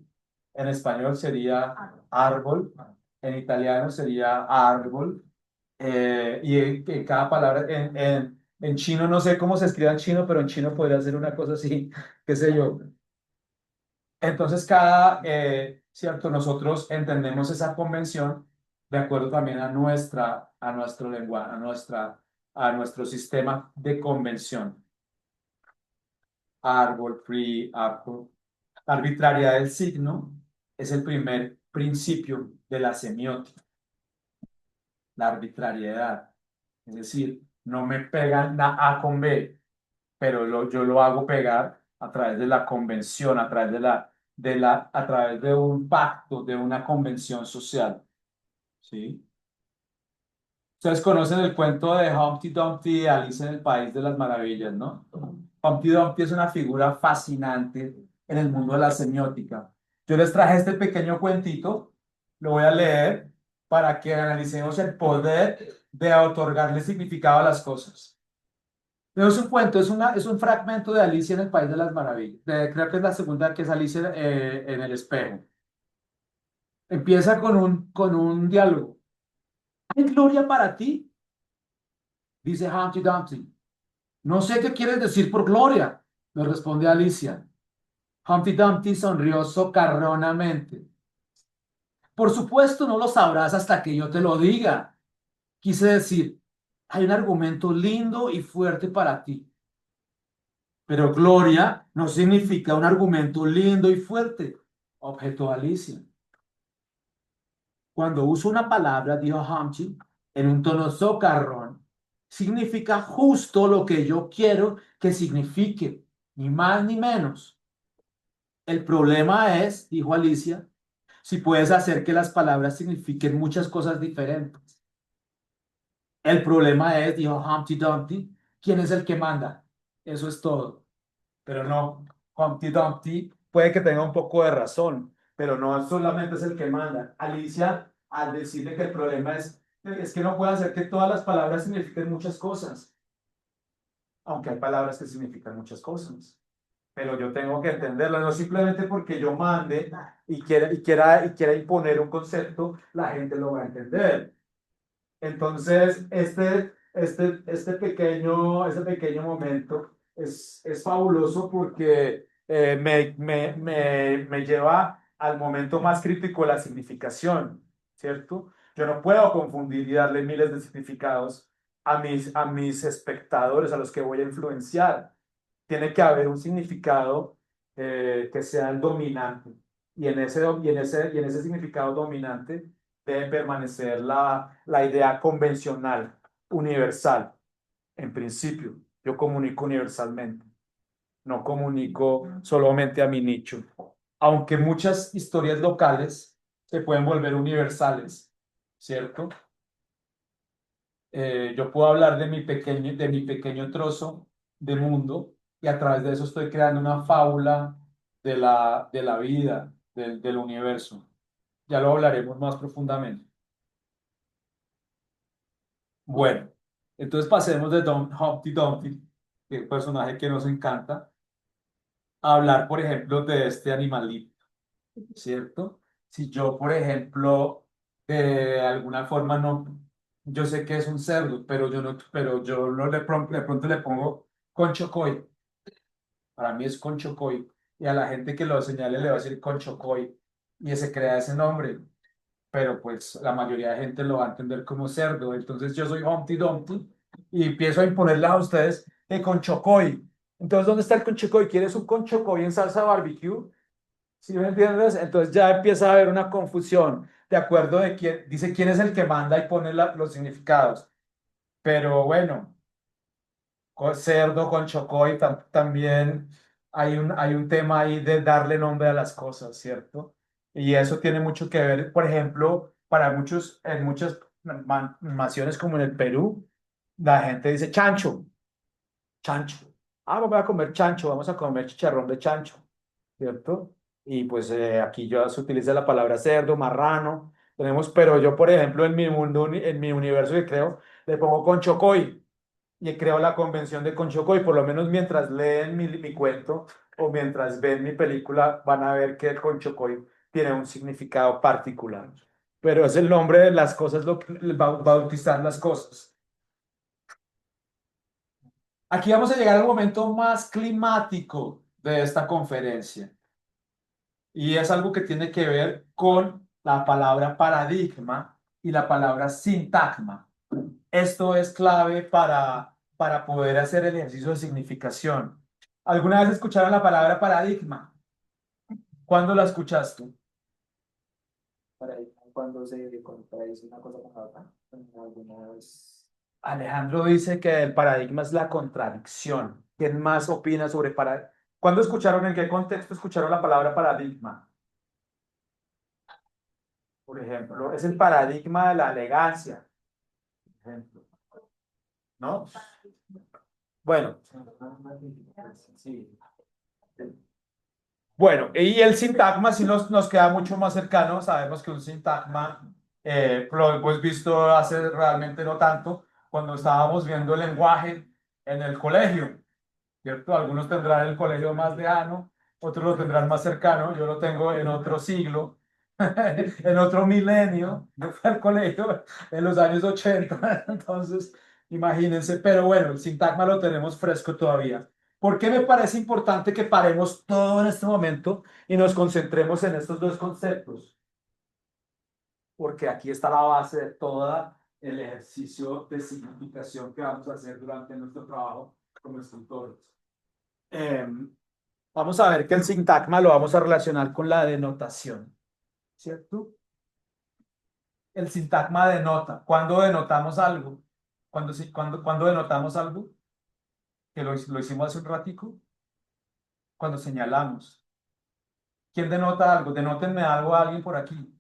en español sería árbol, en italiano sería árbol, y en cada palabra, en chino no sé cómo se escribe en chino, pero en chino podría ser una cosa así, qué sé yo. Entonces, cierto, nosotros entendemos esa convención de acuerdo también a nuestro lenguaje, a nuestro sistema de convención. Árbol, free, árbol. Arbitrariedad del signo es el primer principio de la semiótica, la arbitrariedad. Es decir, no me pegan la A con B, pero yo lo hago pegar a través de la convención, a través de un pacto, de una convención social, ¿sí? Ustedes conocen el cuento de Humpty Dumpty y Alice en el País de las Maravillas, ¿no? Humpty Dumpty es una figura fascinante en el mundo de la semiótica. Yo les traje este pequeño cuentito, lo voy a leer para que analicemos el poder de otorgarle significado a las cosas. No es un cuento, es un fragmento de Alicia en el País de las Maravillas. Creo que es la segunda, que es Alicia en el espejo. Empieza con un diálogo. ¿Hay gloria para ti? Dice Humpty Dumpty. No sé qué quieres decir por gloria, le responde Alicia. Humpty Dumpty sonrió socarronamente. Por supuesto, no lo sabrás hasta que yo te lo diga. Quise decir, hay un argumento lindo y fuerte para ti. Pero gloria no significa un argumento lindo y fuerte, objetó Alicia. Cuando uso una palabra, dijo Humpty, en un tono socarrón, significa justo lo que yo quiero que signifique, ni más ni menos. El problema es, dijo Alicia, si puedes hacer que las palabras signifiquen muchas cosas diferentes. El problema es, dijo Humpty Dumpty, ¿quién es el que manda? Eso es todo. Pero no, Humpty Dumpty puede que tenga un poco de razón, pero no solamente es el que manda. Alicia, al decirle que el problema es que no puede hacer que todas las palabras signifiquen muchas cosas, aunque hay palabras que significan muchas cosas. Pero yo tengo que entenderlas, no simplemente porque yo mande y quiera imponer un concepto, la gente lo va a entender. Entonces, este pequeño momento es fabuloso porque me lleva al momento más crítico de la significación, ¿cierto? Yo no puedo confundir y darle miles de significados a mis espectadores, a los que voy a influenciar. Tiene que haber un significado que sea el dominante. Y en ese significado dominante debe permanecer la idea convencional, universal. En principio, yo comunico universalmente, no comunico solamente a mi nicho. Aunque muchas historias locales se pueden volver universales, ¿cierto? Yo puedo hablar de mi pequeño trozo de mundo y a través de eso estoy creando una fábula de la vida, del universo. Ya lo hablaremos más profundamente. Bueno, entonces pasemos de Humpty Dumpty, que es un personaje que nos encanta, a hablar, por ejemplo, de este animalito. ¿cierto? Si yo, por ejemplo, de alguna forma no, yo sé que es un cerdo, pero yo no de pronto le pongo conchocoy. Para mí es conchocoy. Y a la gente que lo señale le va a decir conchocoy. Y se crea ese nombre. Pero pues la mayoría de gente lo va a entender como cerdo. Entonces yo soy Humpty Dumpty y empiezo a imponerles a ustedes el conchocoy. Entonces, ¿dónde está el conchocoy? ¿Quieres un conchocoy en salsa barbecue? ¿Sí me entiendes? Entonces ya empieza a haber una confusión de acuerdo de quién, dice quién es el que manda y pone los significados. Pero bueno, con cerdo, con chocoy, también hay un tema ahí de darle nombre a las cosas, ¿cierto? Y eso tiene mucho que ver, por ejemplo, para muchos, en muchas naciones como en el Perú, la gente dice chancho, chancho. Ah, voy a comer chancho, vamos a comer chicharrón de chancho, ¿cierto? Y pues aquí ya se utiliza la palabra cerdo, marrano, tenemos, pero yo, por ejemplo, en mi mundo, en mi universo que creo, le pongo conchocoy y creo la convención de conchocoy, por lo menos mientras leen mi cuento o mientras ven mi película, van a ver que el conchocoy tiene un significado particular. Pero es el nombre de las cosas, lo que bautizar las cosas. Aquí vamos a llegar al momento más climático de esta conferencia y es algo que tiene que ver con la palabra paradigma y la palabra sintagma. Esto es clave para poder hacer el ejercicio de significación. ¿Alguna vez escucharon la palabra paradigma? ¿Cuándo la escuchaste? Paradigma cuando se contradice una cosa con la otra. Alguna vez. Alejandro dice que el paradigma es la contradicción. ¿Quién más opina sobre paradigma? ¿Cuándo escucharon, en qué contexto escucharon la palabra paradigma? Por ejemplo, es el paradigma de la elegancia, por ejemplo, ¿no? Bueno, Sí. bueno, y el sintagma sí nos queda mucho más cercano. Sabemos que un sintagma lo hemos visto hace realmente no tanto, cuando estábamos viendo el lenguaje en el colegio, ¿cierto? Algunos tendrán el colegio más lejano, otros lo tendrán más cercano. Yo lo tengo en otro siglo, en otro milenio. Yo fui al colegio en los años 80, entonces imagínense. Pero bueno, el sintagma lo tenemos fresco todavía. ¿Por qué me parece importante que paremos todo en este momento y nos concentremos en estos dos conceptos? Porque aquí está la base de todo el ejercicio de significación que vamos a hacer durante nuestro trabajo como escultores. Eh, Vamos a ver que el sintagma lo vamos a relacionar con la denotación, ¿cierto? El sintagma denota. ¿Cuándo denotamos algo? ¿Cuándo denotamos algo? Que lo hicimos hace un ratico. Cuando señalamos. ¿Quién denota algo? Denótenme algo a alguien por aquí.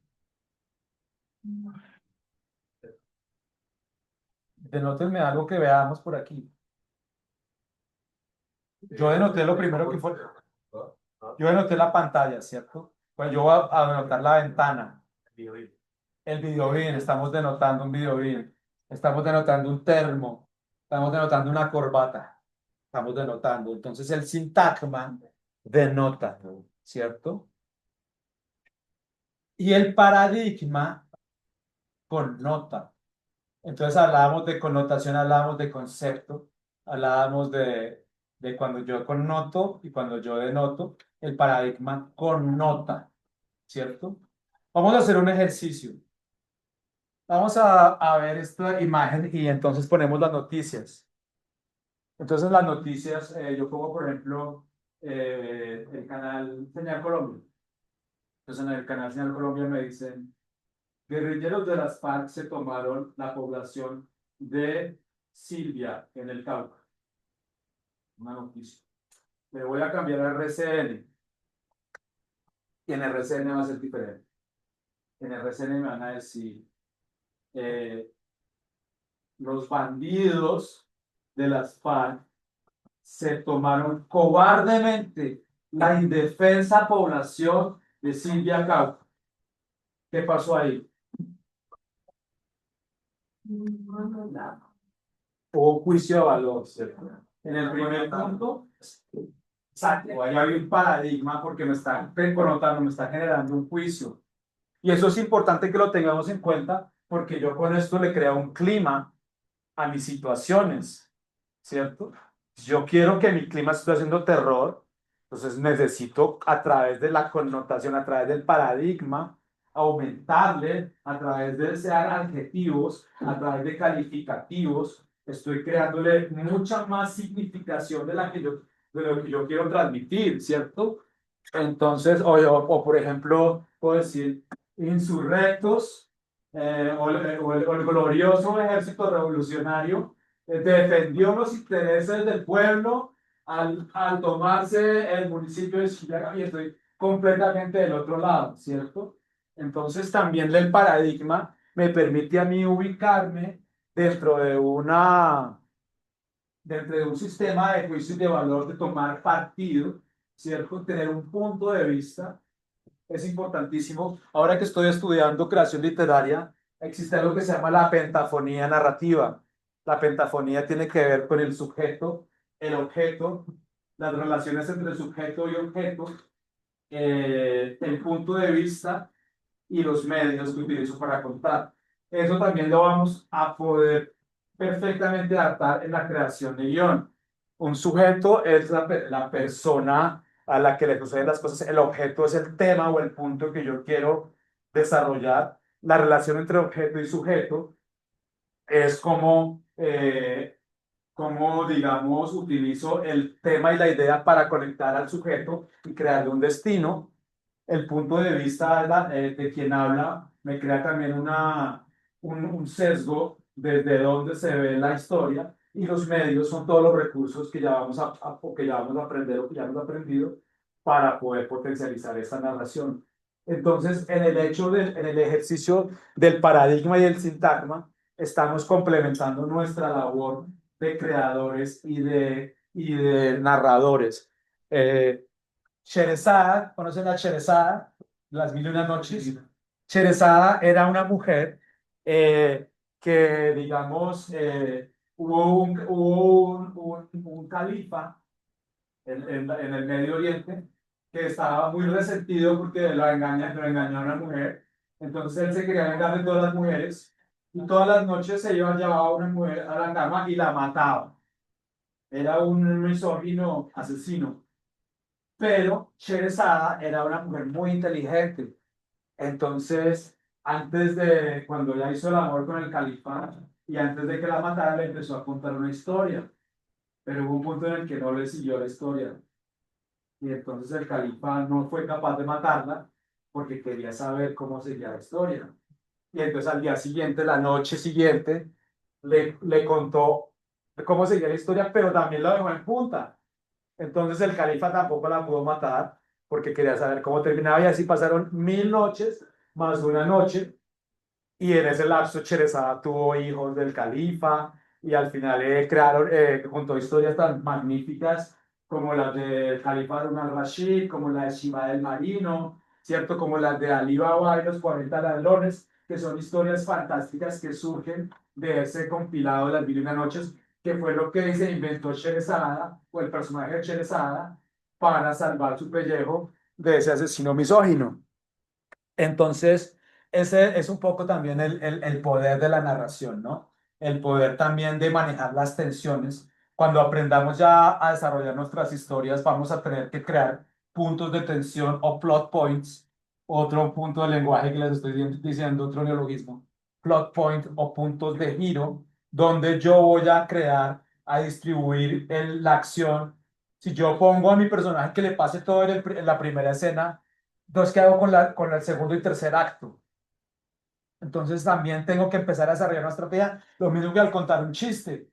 Denótenme algo que veamos por aquí. Yo denoté lo primero que fue. Yo denoté la pantalla, ¿cierto? Pues yo voy a denotar la ventana. El videobeam, estamos denotando un videobeam. Estamos denotando un termo. Estamos denotando una corbata. Estamos denotando. Entonces el sintagma denota, ¿cierto? Y el paradigma connota. Entonces hablábamos de connotación, hablábamos de concepto, hablábamos de cuando yo connoto y cuando yo denoto, el paradigma connota, ¿cierto? Vamos a hacer un ejercicio. Vamos a ver esta imagen y entonces ponemos las noticias. Entonces las noticias, yo pongo por ejemplo el canal Señal Colombia. Entonces en el canal Señal Colombia me dicen, guerrilleros de las FARC se tomaron la población de Silvia en el Cauca. Una noticia. Le voy a cambiar a RCN y en RCN va a ser diferente. En RCN me van a decir eh, los bandidos de las FARC se tomaron cobardemente la indefensa población de Silvia Cauca. ¿Qué pasó ahí? Hubo juicio de valor, ¿cierto? En el primer punto Exacto, ahí hay un paradigma porque me está connotando, me está generando un juicio. Y eso es importante que lo tengamos en cuenta porque yo con esto le creo un clima a mis situaciones, ¿cierto? Yo quiero que mi clima esté haciendo terror, entonces necesito a través de la connotación, a través del paradigma, aumentarle, a través de ser adjetivos, a través de calificativos, estoy creándole mucha más significación de lo que yo quiero transmitir, ¿cierto? Entonces, o por ejemplo, puedo decir insurrectos, o el glorioso ejército revolucionario defendió los intereses del pueblo al tomarse el municipio de Chillán y estoy completamente del otro lado, ¿cierto? Entonces también el paradigma me permite a mí ubicarme dentro de dentro de un sistema de juicio y de valor de tomar partido, ¿cierto? Tener un punto de vista es importantísimo. Ahora que estoy estudiando creación literaria, existe algo que se llama la pentafonía narrativa. La pentafonía tiene que ver con el sujeto, el objeto, las relaciones entre sujeto y objeto, el punto de vista y los medios que utilizo para contar. Eso también lo vamos a poder perfectamente adaptar en la creación de guión. Un sujeto es la persona a la que le suceden las cosas, el objeto es el tema o el punto que yo quiero desarrollar. La relación entre objeto y sujeto es como, digamos, utilizo el tema y la idea para conectar al sujeto y crearle un destino. El punto de vista de quien habla me crea también un sesgo desde donde se ve la historia y los medios son todos los recursos que ya o que ya vamos a aprender o que ya hemos aprendido para poder potencializar esta narración. Entonces, en el ejercicio del paradigma y el sintagma, estamos complementando nuestra labor de creadores y de narradores. Sherezada, ¿conocen a Sherezada? Las mil y una noches. Sherezada era una mujer que, digamos, hubo un califa en el Medio Oriente que estaba muy resentido porque lo engañó a una mujer. Entonces él se quería vengar de todas las mujeres y todas las noches se iba a llevar a una mujer a la cama y la mataba. Era un misógino asesino. Pero Sherezada era una mujer muy inteligente. Entonces, cuando ella hizo el amor con el califa y antes de que la matara, le empezó a contar una historia. Pero hubo un punto en el que no le siguió la historia. Y entonces el califa no fue capaz de matarla porque quería saber cómo seguía la historia. Y entonces al día siguiente, la noche siguiente, le contó cómo seguía la historia, pero también la dejó en punta. Entonces el califa tampoco la pudo matar porque quería saber cómo terminaba y así pasaron 1000 noches más una noche y en ese lapso Sherezada tuvo hijos del califa y al final juntó historias tan magníficas como las del califa Harun al-Rashid, como la de Shiva del Marino, ¿cierto? Como las de Ali Baba y los 40 ladrones, que son historias fantásticas que surgen de ese compilado de las mil y una noches, que fue lo que se inventó Sherezada o el personaje de Sherezada para salvar su pellejo de ese asesino misógino. Entonces, ese es un poco también el poder de la narración, ¿no? El poder también de manejar las tensiones. Cuando aprendamos ya a desarrollar nuestras historias, vamos a tener que crear puntos de tensión o plot points, otro punto de lenguaje que les estoy diciendo, otro neologismo, plot point o puntos de giro, donde yo voy a crear, a distribuir la acción. Si yo pongo a mi personaje que le pase todo en la primera escena, entonces, ¿qué hago con el segundo y tercer acto? Entonces también tengo que empezar a desarrollar una estrategia, lo mismo que al contar un chiste.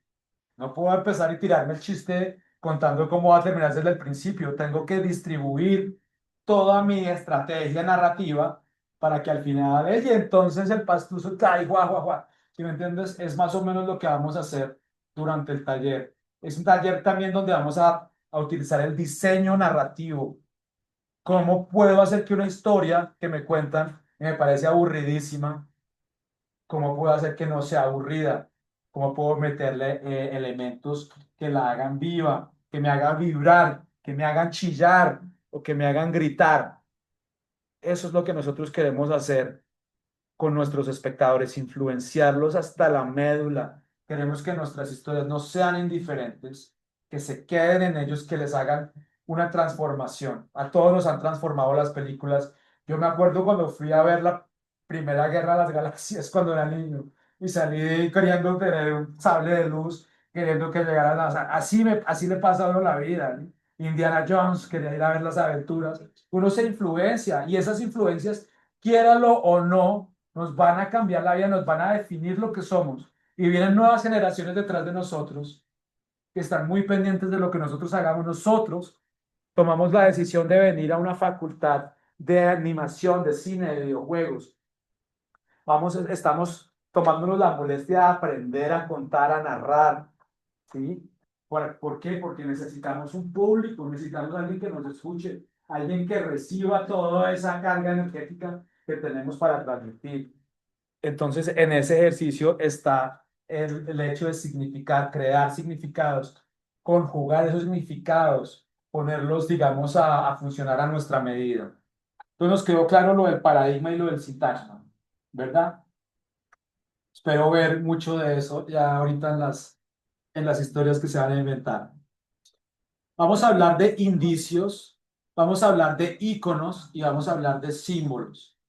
No puedo empezar y tirarme el chiste contando cómo va a terminar desde el principio. Tengo que distribuir toda mi estrategia narrativa para que al final, y entonces el pastuso cae, guau, guau, guau. ¿Sí me entiendes? Es más o menos lo que vamos a hacer durante el taller. Es un taller también donde vamos a utilizar el diseño narrativo. ¿Cómo puedo hacer que una historia que me cuentan me parece aburridísima? ¿Cómo puedo hacer que no sea aburrida? ¿Cómo puedo meterle elementos que la hagan viva, que me haga vibrar, que me hagan chillar o que me hagan gritar. Eso es lo que nosotros queremos hacer con nuestros espectadores, influenciarlos hasta la médula. Queremos que nuestras historias no sean indiferentes, que se queden en ellos, que les hagan una transformación. A todos nos han transformado las películas. Yo me acuerdo cuando fui a ver la Primera Guerra de las Galaxias cuando era niño y salí queriendo tener un sable de luz, queriendo que llegaran a... así le pasa a uno la vida, ¿no? Indiana Jones quería ir a ver las aventuras. Uno se influencia y esas influencias, quiéralo o no, nos van a cambiar la vida, nos van a definir lo que somos. Y vienen nuevas generaciones detrás de nosotros que están muy pendientes de lo que nosotros hagamos. Nosotros tomamos la decisión de venir a una facultad de animación, de cine, de videojuegos. Estamos tomándonos la molestia de aprender a contar, a narrar, ¿sí? ¿Por qué? Porque necesitamos un público, necesitamos alguien que nos escuche, alguien que reciba toda esa carga energética que tenemos para transmitir. Entonces, en ese ejercicio está el hecho de significar, crear significados, conjugar esos significados, ponerlos, digamos, a funcionar a nuestra medida. Entonces, nos quedó claro lo del paradigma y lo del sintagma, ¿verdad? Espero ver mucho de eso ya ahorita en las historias que se van a inventar. Vamos a hablar de indicios, vamos a hablar de íconos y vamos a hablar de símbolos,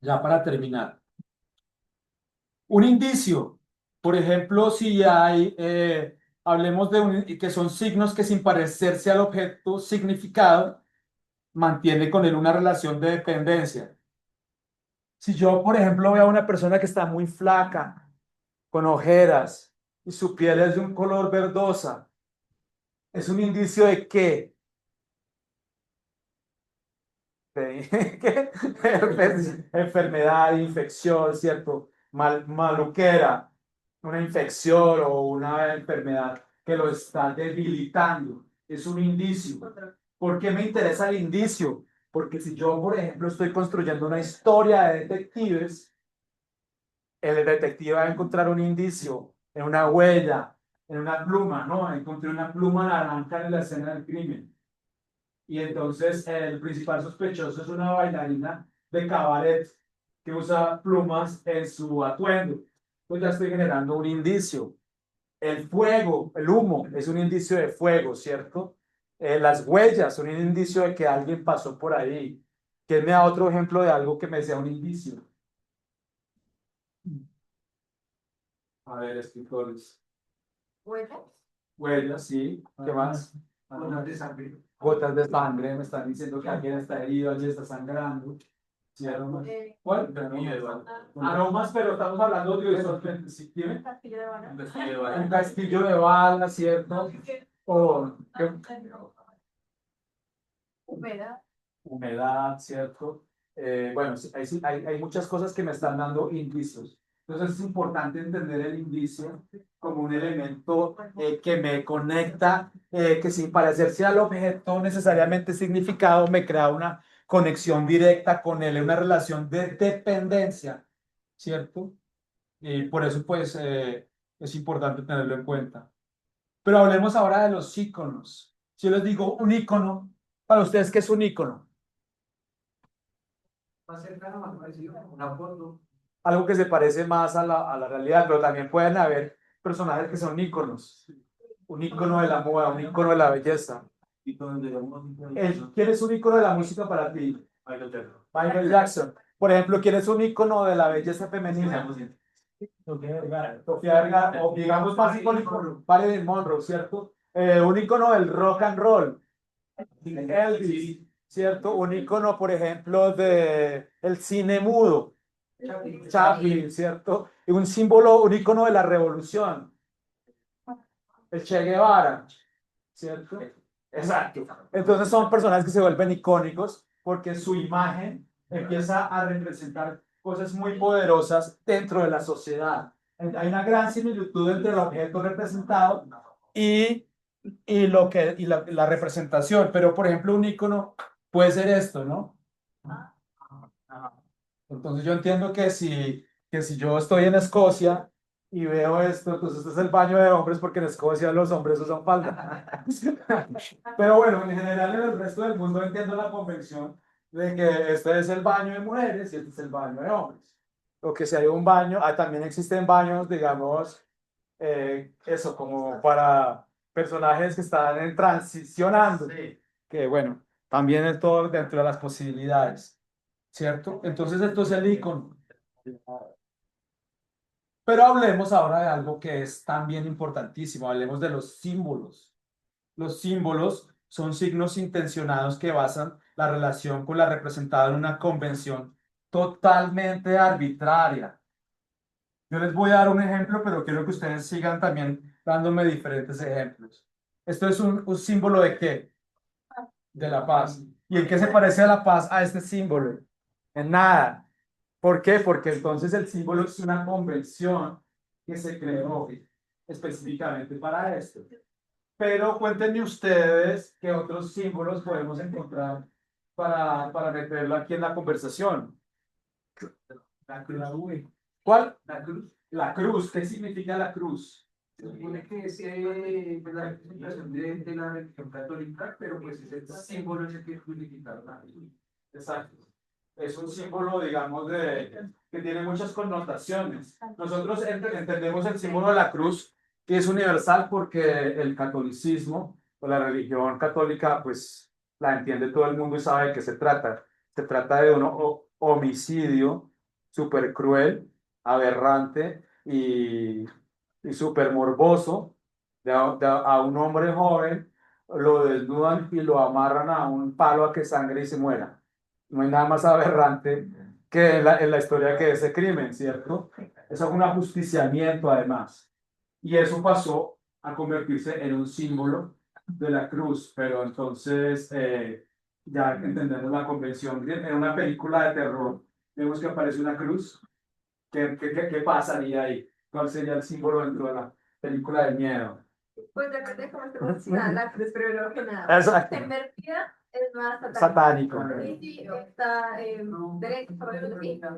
ya para terminar. Un indicio, por ejemplo, si hay, hablemos que son signos que sin parecerse al objeto significado, mantiene con él una relación de dependencia. Si yo, por ejemplo, veo a una persona que está muy flaca, con ojeras, y su piel es de un color verdosa, es un indicio de qué? ¿Qué? Enfermedad, infección, ¿cierto? Maluquera, una infección o una enfermedad que lo está debilitando. Es un indicio. ¿Por qué me interesa el indicio? Porque si yo, por ejemplo, estoy construyendo una historia de detectives, el detective va a encontrar un indicio en una huella, en una pluma, ¿no? Encontré una pluma naranja en la escena del crimen. Y entonces el principal sospechoso es una bailarina de cabaret que usa plumas en su atuendo. Pues ya estoy generando un indicio. El fuego, el humo, es un indicio de fuego, ¿cierto? Las huellas son un indicio de que alguien pasó por ahí. ¿Quién me da otro ejemplo de algo que me sea un indicio? A ver, escritores. ¿Huellas? Huellas, sí. ¿Qué más? Gotas de sangre. Gotas de sangre, me están diciendo que alguien está herido, alguien está sangrando. ¿Cierto? ¿Cuál? Aromas, pero estamos hablando de visualmente. ¿Sí? Dime. Castillo de Bala. Un castillo de bala, ¿cierto? O Humedad. humedad, ¿cierto? Bueno, sí, hay muchas cosas que me están dando indicios. Entonces es importante entender el indicio como un elemento que me conecta, que sin parecerse al objeto necesariamente significado, me crea una conexión directa con él, una relación de dependencia, ¿cierto? Y por eso, pues, es importante tenerlo en cuenta. Pero hablemos ahora de los íconos. Si yo les digo un ícono, para ustedes, ¿qué es un ícono? Más cercano, más parecido, una foto. Algo que se parece más a la realidad, pero también pueden haber personajes que son íconos. Un ícono de la moda, un ícono de la belleza. ¿Quién es un ícono de la música para ti? Michael Jackson. Por ejemplo, ¿quién es un ícono de la belleza femenina? Sofía Vergara, o digamos más icónico, Marilyn Monroe, ¿cierto? Un ícono del rock and roll, Elvis, ¿cierto? Un ícono, por ejemplo, de el cine mudo, Chaplin, ¿cierto? Y un símbolo, un ícono de la revolución, el Che Guevara, ¿cierto? Exacto. Entonces son personajes que se vuelven icónicos porque su imagen empieza a representar cosas muy poderosas dentro de la sociedad. Hay una gran similitud entre el objeto representado y, la representación. Pero, por ejemplo, un icono puede ser esto, ¿no? Entonces yo entiendo que si yo estoy en Escocia y veo esto, entonces este es el baño de hombres porque en Escocia los hombres usan falda. Pero bueno, en general en el resto del mundo entiendo la convención de que este es el baño de mujeres y este es el baño de hombres. O que si hay un baño, también existen baños, digamos, eso, como para personajes que están transicionando, que bueno, también es todo dentro de las posibilidades, ¿cierto? Entonces esto es el icono. Pero hablemos ahora de algo que es también importantísimo, hablemos de los símbolos. Los símbolos son signos intencionados que basan la relación con la representada en una convención totalmente arbitraria. Yo les voy a dar un ejemplo, pero quiero que ustedes sigan también dándome diferentes ejemplos. Esto es un símbolo de qué? De la paz. ¿Y en qué se parece a la paz a este símbolo? En nada. ¿Por qué? Porque entonces el símbolo es una convención que se creó específicamente para esto. Pero cuéntenme ustedes qué otros símbolos podemos encontrar para meterlo aquí en la conversación. La cruz. ¿Cuál? La cruz. La cruz. ¿Qué significa la cruz? Se supone que es la representación de la religión católica, pero pues es el símbolo en el que crucificaron a Jesús. Exacto. Es un símbolo, digamos, que tiene muchas connotaciones. Nosotros entendemos el símbolo de la cruz, que es universal porque el catolicismo o la religión católica, pues la entiende todo el mundo y sabe de qué se trata. Se trata de un homicidio súper cruel, aberrante y súper morboso a un hombre joven, lo desnudan y lo amarran a un palo a que sangre y se muera. No hay nada más aberrante que en la historia que ese crimen, ¿cierto? Eso es un ajusticiamiento además. Y eso pasó a convertirse en un símbolo de la cruz, pero entonces ya entendemos la convención. En una película de terror vemos que aparece una cruz. ¿Qué pasaría ahí? ¿Cuál sería el símbolo dentro de la película de miedo? Pues depende de cómo se funciona la cruz, primero que nada. Exacto. Invertida es más Satánico. Y si está derecho,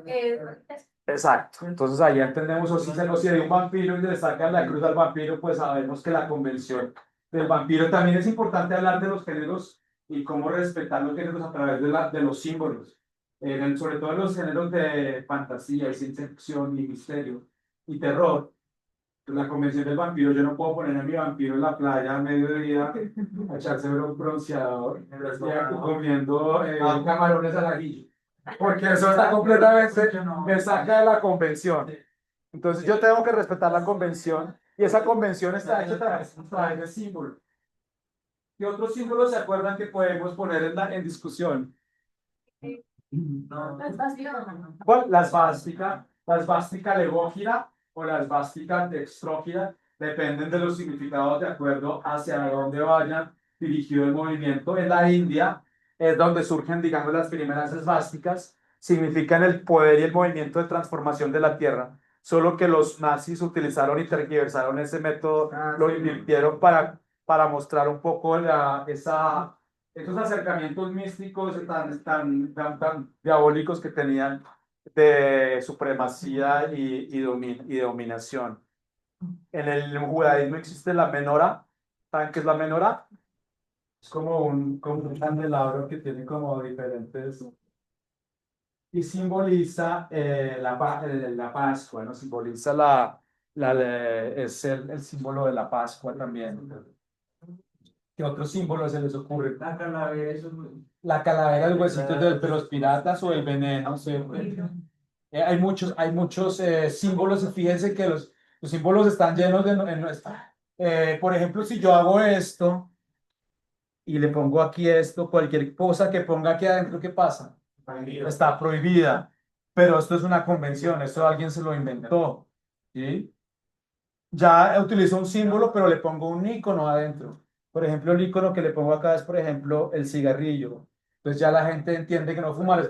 es Exacto. Entonces ahí entendemos, o si hay un vampiro y le sacan la cruz al vampiro, pues sabemos que la convención del vampiro también es importante hablar de los géneros y cómo respetar los géneros a través de los símbolos. Sobre todo en los géneros de fantasía y ciencia ficción y misterio y terror. La convención del vampiro, yo no puedo poner a mi vampiro en la playa a mediodía a echarse un bronceador comiendo camarones al ajillo. Porque eso está completamente, me saca de la convención. Entonces yo tengo que respetar la convención y esa convención está hecha a través de símbolos. ¿Qué otros símbolos se acuerdan que podemos poner en discusión? No. ¿Cuál? La esvástica legógira o la esvástica dextrógira dependen de los significados de acuerdo hacia dónde vayan dirigido el movimiento. En la India es donde surgen, digamos, las primeras esvásticas, significan el poder y el movimiento de transformación de la Tierra. Solo que los nazis utilizaron y tergiversaron ese método, lo invirtieron para mostrar un poco esos acercamientos místicos tan diabólicos que tenían de supremacía y dominación. En el judaísmo existe la menora. ¿Saben qué es la menora? Es como un candelabro que tiene como diferentes... Y simboliza la Pascua, ¿no? Simboliza es el símbolo de la Pascua también. ¿Qué otro símbolo se les ocurre? La calavera, eso La calavera, el huesito de los piratas o el veneno, ¿sí? Hay muchos símbolos y fíjense que los símbolos están llenos por ejemplo, si yo hago esto y le pongo aquí esto, cualquier cosa que ponga aquí adentro, ¿qué pasa? Está prohibida. Pero esto es una convención, esto alguien se lo inventó, ¿sí? Ya utilizo un símbolo, pero le pongo un icono adentro. Por ejemplo, el icono que le pongo acá es, por ejemplo, el cigarrillo. Entonces ya la gente entiende que no fumar.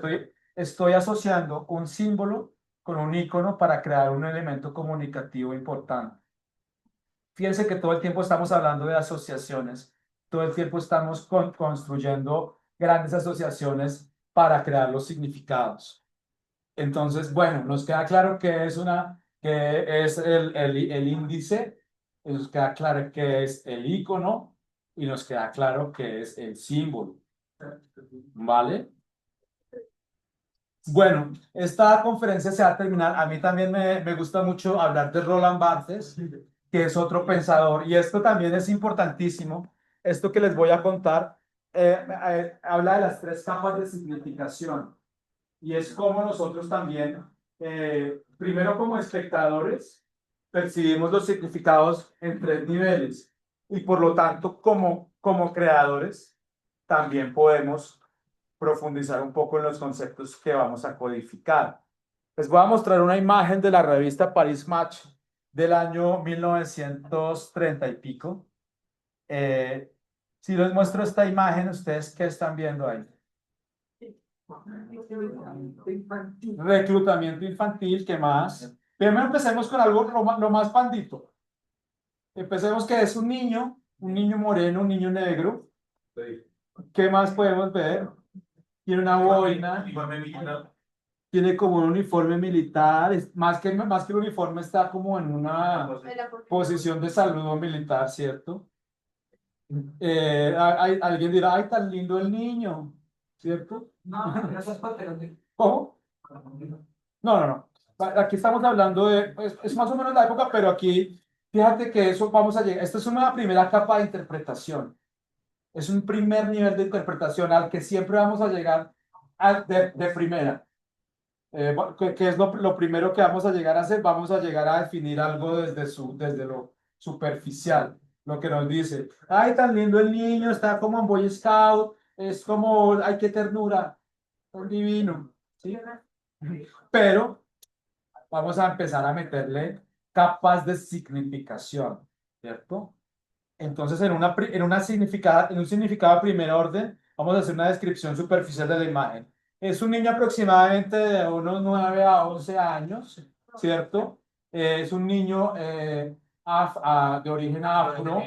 Estoy asociando un símbolo con un icono para crear un elemento comunicativo importante. Fíjense que todo el tiempo estamos hablando de asociaciones. Todo el tiempo estamos construyendo grandes asociaciones para crear los significados. Entonces, bueno, nos queda claro que es una que es el índice, nos queda claro que es el icono y nos queda claro que es el símbolo, ¿vale? Bueno, esta conferencia se va a terminar. A mí también me gusta mucho hablar de Roland Barthes, que es otro pensador, y esto también es importantísimo. Esto que les voy a contar habla de las tres capas de significación, y es como nosotros también, primero como espectadores, percibimos los significados en tres niveles, y por lo tanto, como creadores, también podemos profundizar un poco en los conceptos que vamos a codificar. Les voy a mostrar una imagen de la revista Paris Match del año 1930 y pico. Eh, si les muestro esta imagen, ¿ustedes qué están viendo ahí? Reclutamiento infantil, ¿qué más? Primero empecemos con algo lo más pandito. Empecemos que es un niño moreno, un niño negro. ¿Qué más podemos ver? Tiene una boina, tiene como un uniforme militar, más que el uniforme está como en una posición de saludo militar, ¿cierto? Alguien dirá, ay, tan lindo el niño, ¿cierto? No, gracias, pero ¿Cómo? No, no, no. Aquí estamos hablando de, es más o menos la época, pero aquí, fíjate que eso vamos a llegar, esta es una primera capa de interpretación, es un primer nivel de interpretación al que siempre vamos a llegar de primera. ¿Qué es lo primero que vamos a llegar a hacer? Vamos a llegar a definir algo desde lo superficial, lo que nos dice, ay, tan lindo el niño, está como en Boy Scout, es como, ay, qué ternura, tan divino, ¿sí? Pero vamos a empezar a meterle capas de significación, ¿cierto? Entonces, en un significado de primer orden, vamos a hacer una descripción superficial de la imagen. Es un niño aproximadamente de unos 9 a 11 años, ¿cierto? Es un niño de origen afro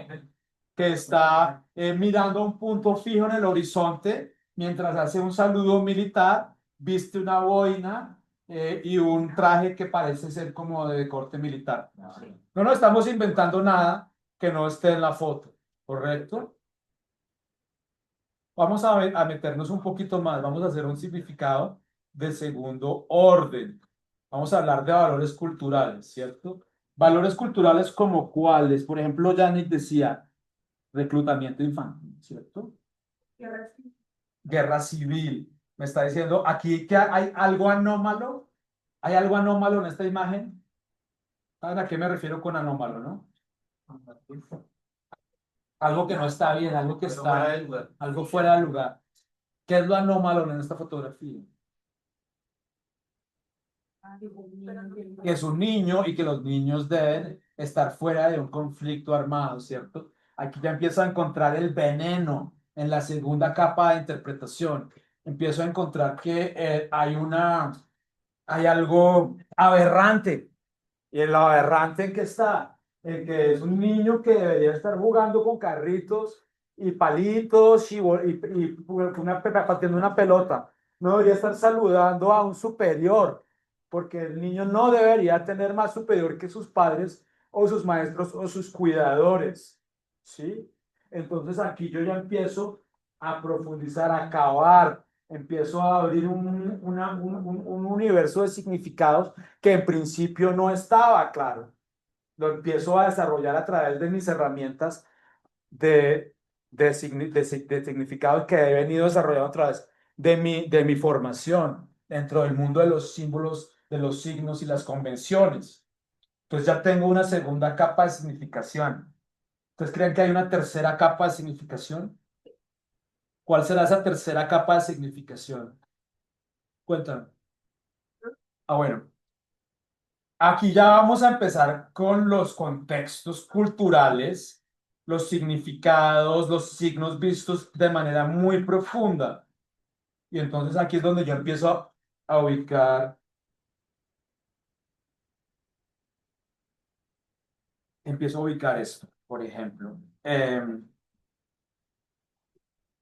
que está mirando a un punto fijo en el horizonte mientras hace un saludo militar, viste una boina y un traje que parece ser como de corte militar. No nos estamos inventando nada que no esté en la foto, ¿correcto? Vamos a meternos un poquito más, vamos a hacer un significado de segundo orden. Vamos a hablar de valores culturales, ¿cierto? Valores culturales como cuáles, por ejemplo, Yannick decía reclutamiento infantil, ¿cierto? Guerra civil. Me está diciendo aquí que hay algo anómalo. ¿Hay algo anómalo en esta imagen? ¿Saben a qué me refiero con anómalo, no? Algo que no está bien, algo que está, algo fuera de lugar. ¿Qué es lo anómalo en esta fotografía? Que es un niño y que los niños deben estar fuera de un conflicto armado, ¿cierto? Aquí ya empiezo a encontrar el veneno en la segunda capa de interpretación. Empiezo a encontrar que hay algo aberrante. ¿Y el aberrante en qué está? En que es un niño que debería estar jugando con carritos y palitos pateando una pelota. No debería estar saludando a un superior, porque el niño no debería tener más superior que sus padres o sus maestros o sus cuidadores. ¿Sí? Entonces aquí yo ya empiezo a profundizar, a cavar, empiezo a abrir un universo de significados que en principio no estaba claro. Lo empiezo a desarrollar a través de mis herramientas de significados que he venido desarrollando a través de mi formación dentro del mundo de los símbolos, de los signos y las convenciones. Entonces ya tengo una segunda capa de significación. ¿Ustedes creen que hay una tercera capa de significación? ¿Cuál será esa tercera capa de significación? Cuéntame. Ah, bueno. Aquí ya vamos a empezar con los contextos culturales, los significados, los signos vistos de manera muy profunda. Y entonces aquí es donde yo empiezo a ubicar esto, por ejemplo.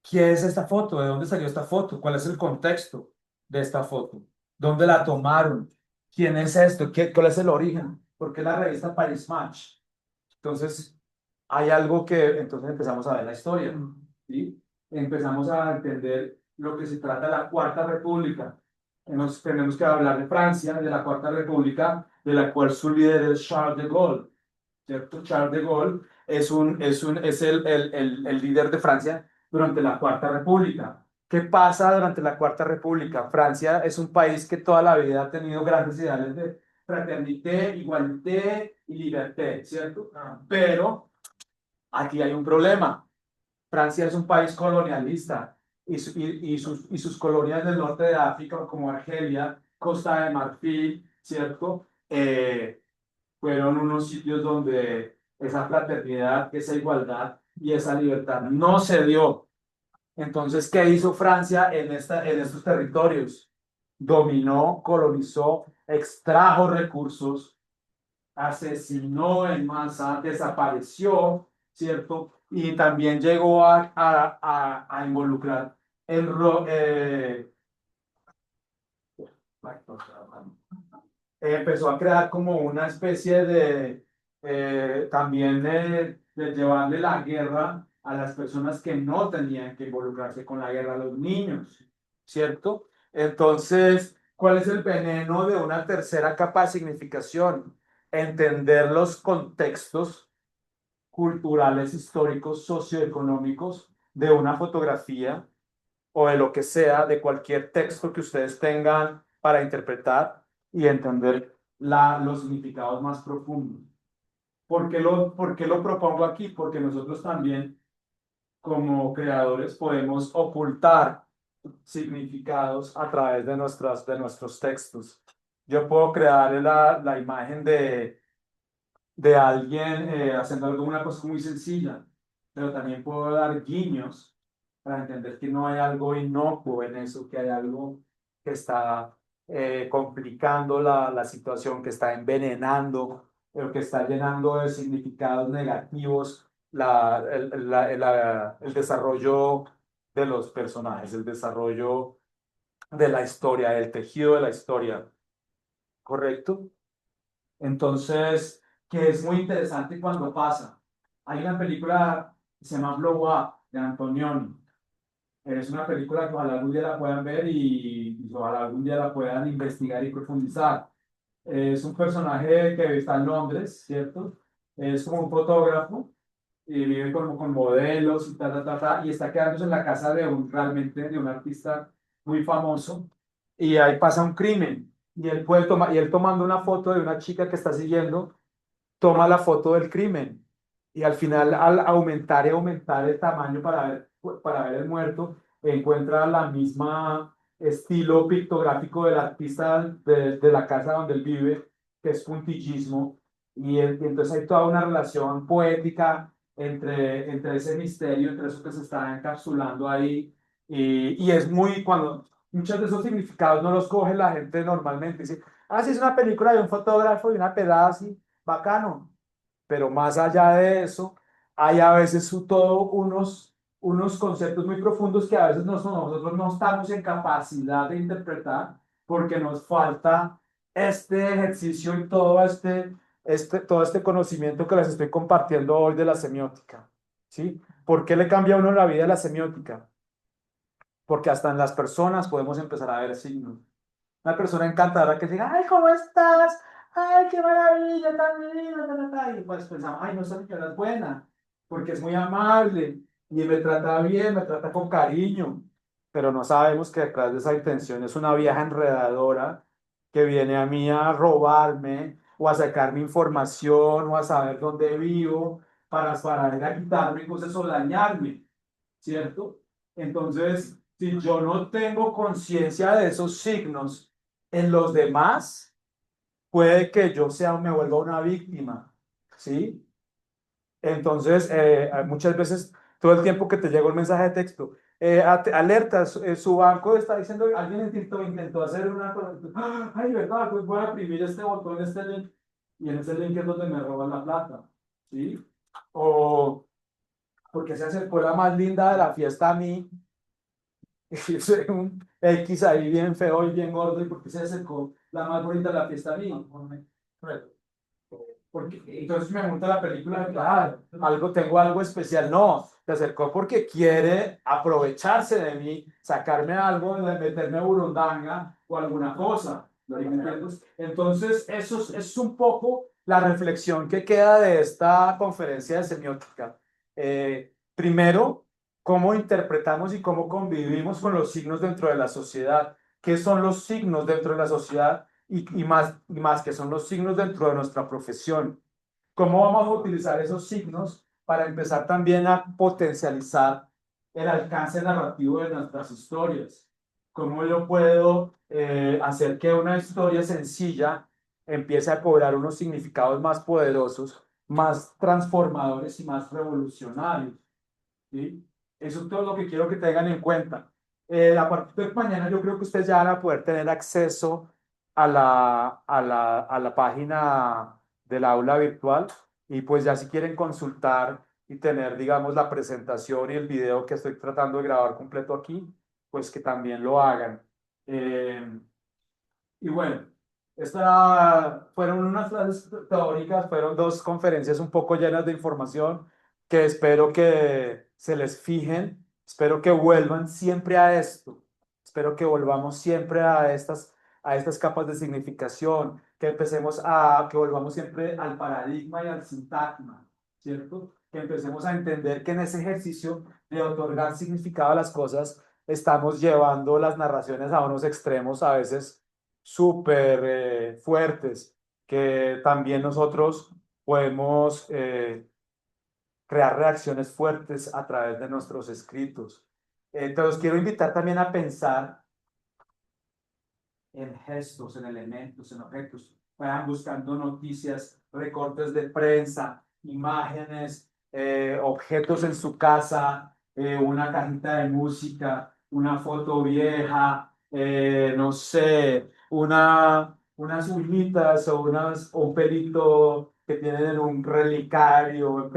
¿Qué es esta foto? ¿De dónde salió esta foto? ¿Cuál es el contexto de esta foto? ¿Dónde la tomaron? ¿quién es esto? ¿Cuál es el origen? ¿Por qué la revista Paris Match? Entonces, hay algo que entonces empezamos a ver la historia, ¿sí? Empezamos a entender lo que se trata de la Cuarta República. Tenemos que hablar de Francia, de la Cuarta República, de la cual su líder es Charles de Gaulle, ¿cierto? Charles de Gaulle es el líder de Francia durante la Cuarta República. ¿Qué pasa durante la Cuarta República? Francia es un país que toda la vida ha tenido grandes ideales de fraternité, igualité y liberté, ¿cierto? Pero aquí hay un problema. Francia es un país colonialista y sus colonias del norte de África, como Argelia, Costa de Marfil, ¿cierto? Fueron unos sitios donde esa fraternidad, esa igualdad y esa libertad no se dio. Entonces, ¿qué hizo Francia en estos territorios? Dominó, colonizó, extrajo recursos, asesinó en masa, desapareció, ¿cierto? Y también llegó a involucrar el, empezó a crear como una especie de, también de llevarle la guerra a las personas que no tenían que involucrarse con la guerra, a los niños, ¿cierto? Entonces, ¿cuál es el veneno de una tercera capa de significación? Entender los contextos culturales, históricos, socioeconómicos de una fotografía o de lo que sea, de cualquier texto que ustedes tengan para interpretar y entender los significados más profundos. Por qué lo propongo aquí? Porque nosotros también, como creadores, podemos ocultar significados a través de nuestros textos. Yo puedo crear la imagen de alguien haciendo alguna cosa muy sencilla, pero también puedo dar guiños para entender que no hay algo inocuo en eso, que hay algo que está complicando la situación, que está envenenando, que está llenando de significados negativos el desarrollo de los personajes, el desarrollo de la historia, el tejido de la historia, ¿correcto? Entonces, que es muy interesante cuando pasa. Hay una película que se llama Blow Up de Antonioni. Es una película que ojalá algún día la puedan ver y ojalá algún día la puedan investigar y profundizar. Es un personaje que está en Londres, ¿cierto? Es como un fotógrafo y vive con modelos y y está quedándose en la casa de realmente de un artista muy famoso y ahí pasa un crimen y él puede tomar, y él tomando una foto de una chica que está siguiendo, toma la foto del crimen y al final al aumentar y aumentar el tamaño para ver el muerto, encuentra la misma estilo pictográfico del artista de la casa donde él vive, que es puntillismo, y entonces hay toda una relación poética entre ese misterio, entre eso que se está encapsulando ahí, y es muy, cuando muchos de esos significados no los coge la gente normalmente, dice, ah, sí, es una película de un fotógrafo y una pedada así, bacano, pero más allá de eso, hay a veces todo unos conceptos muy profundos que a veces nosotros no estamos en capacidad de interpretar porque nos falta este ejercicio y todo este conocimiento que les estoy compartiendo hoy de la semiótica, ¿sí? ¿Por qué le cambia a uno la vida a la semiótica? Porque hasta en las personas podemos empezar a ver signos. Una persona encantadora que diga, ay, ¿cómo estás? Ay, qué maravilla, tan linda, y pues pensamos, ay, no, esa señora es buena, porque es muy amable y me trata bien, me trata con cariño, pero no sabemos que detrás de esa intención es una vieja enredadora que viene a mí a robarme o a sacarme información o a saber dónde vivo para ir a quitarme cosas o dañarme, ¿cierto? Entonces, si yo no tengo conciencia de esos signos en los demás, puede que yo me vuelva una víctima, ¿sí? Entonces, muchas veces, todo el tiempo que te llega un mensaje de texto, alerta, su banco está diciendo, alguien intentó hacer una cosa, ay, verdad, pues voy a imprimir este botón, este link, y en ese link es donde me roban la plata, ¿sí? O porque se acercó la más linda de la fiesta a mí, y soy un X ahí bien feo y bien gordo, y porque se acercó la más bonita de la fiesta a mí. Porque entonces me monta la película, claro, tengo algo especial. No, se acercó porque quiere aprovecharse de mí, sacarme algo, meterme a burundanga o alguna cosa. ¿Sí me entiendes? Entonces, es un poco la reflexión que queda de esta conferencia de semiótica. Primero, cómo interpretamos y cómo convivimos con los signos dentro de la sociedad. ¿Qué son los signos dentro de la sociedad? Y más que son los signos dentro de nuestra profesión. ¿Cómo vamos a utilizar esos signos para empezar también a potencializar el alcance narrativo de nuestras historias? ¿Cómo yo puedo hacer que una historia sencilla empiece a cobrar unos significados más poderosos, más transformadores y más revolucionarios? ¿Sí? Eso es todo lo que quiero que tengan en cuenta. A partir de mañana yo creo que ustedes ya van a poder tener acceso a la página del aula virtual y pues ya si quieren consultar y tener, digamos, la presentación y el video que estoy tratando de grabar completo aquí, pues que también lo hagan. Y bueno, fueron unas clases teóricas, fueron dos conferencias un poco llenas de información que espero que se les fijen, espero que vuelvan siempre a esto, espero que volvamos siempre a estas capas de significación, que volvamos siempre al paradigma y al sintagma, ¿cierto? Que empecemos a entender que en ese ejercicio de otorgar significado a las cosas, estamos llevando las narraciones a unos extremos a veces súper fuertes, que también nosotros podemos crear reacciones fuertes a través de nuestros escritos. Entonces, quiero invitar también a pensar en gestos, en elementos, en objetos. Vayan buscando noticias, recortes de prensa, imágenes, objetos en su casa, una cajita de música, una foto vieja, no sé, unas uñitas o un pelito que tienen en un relicario.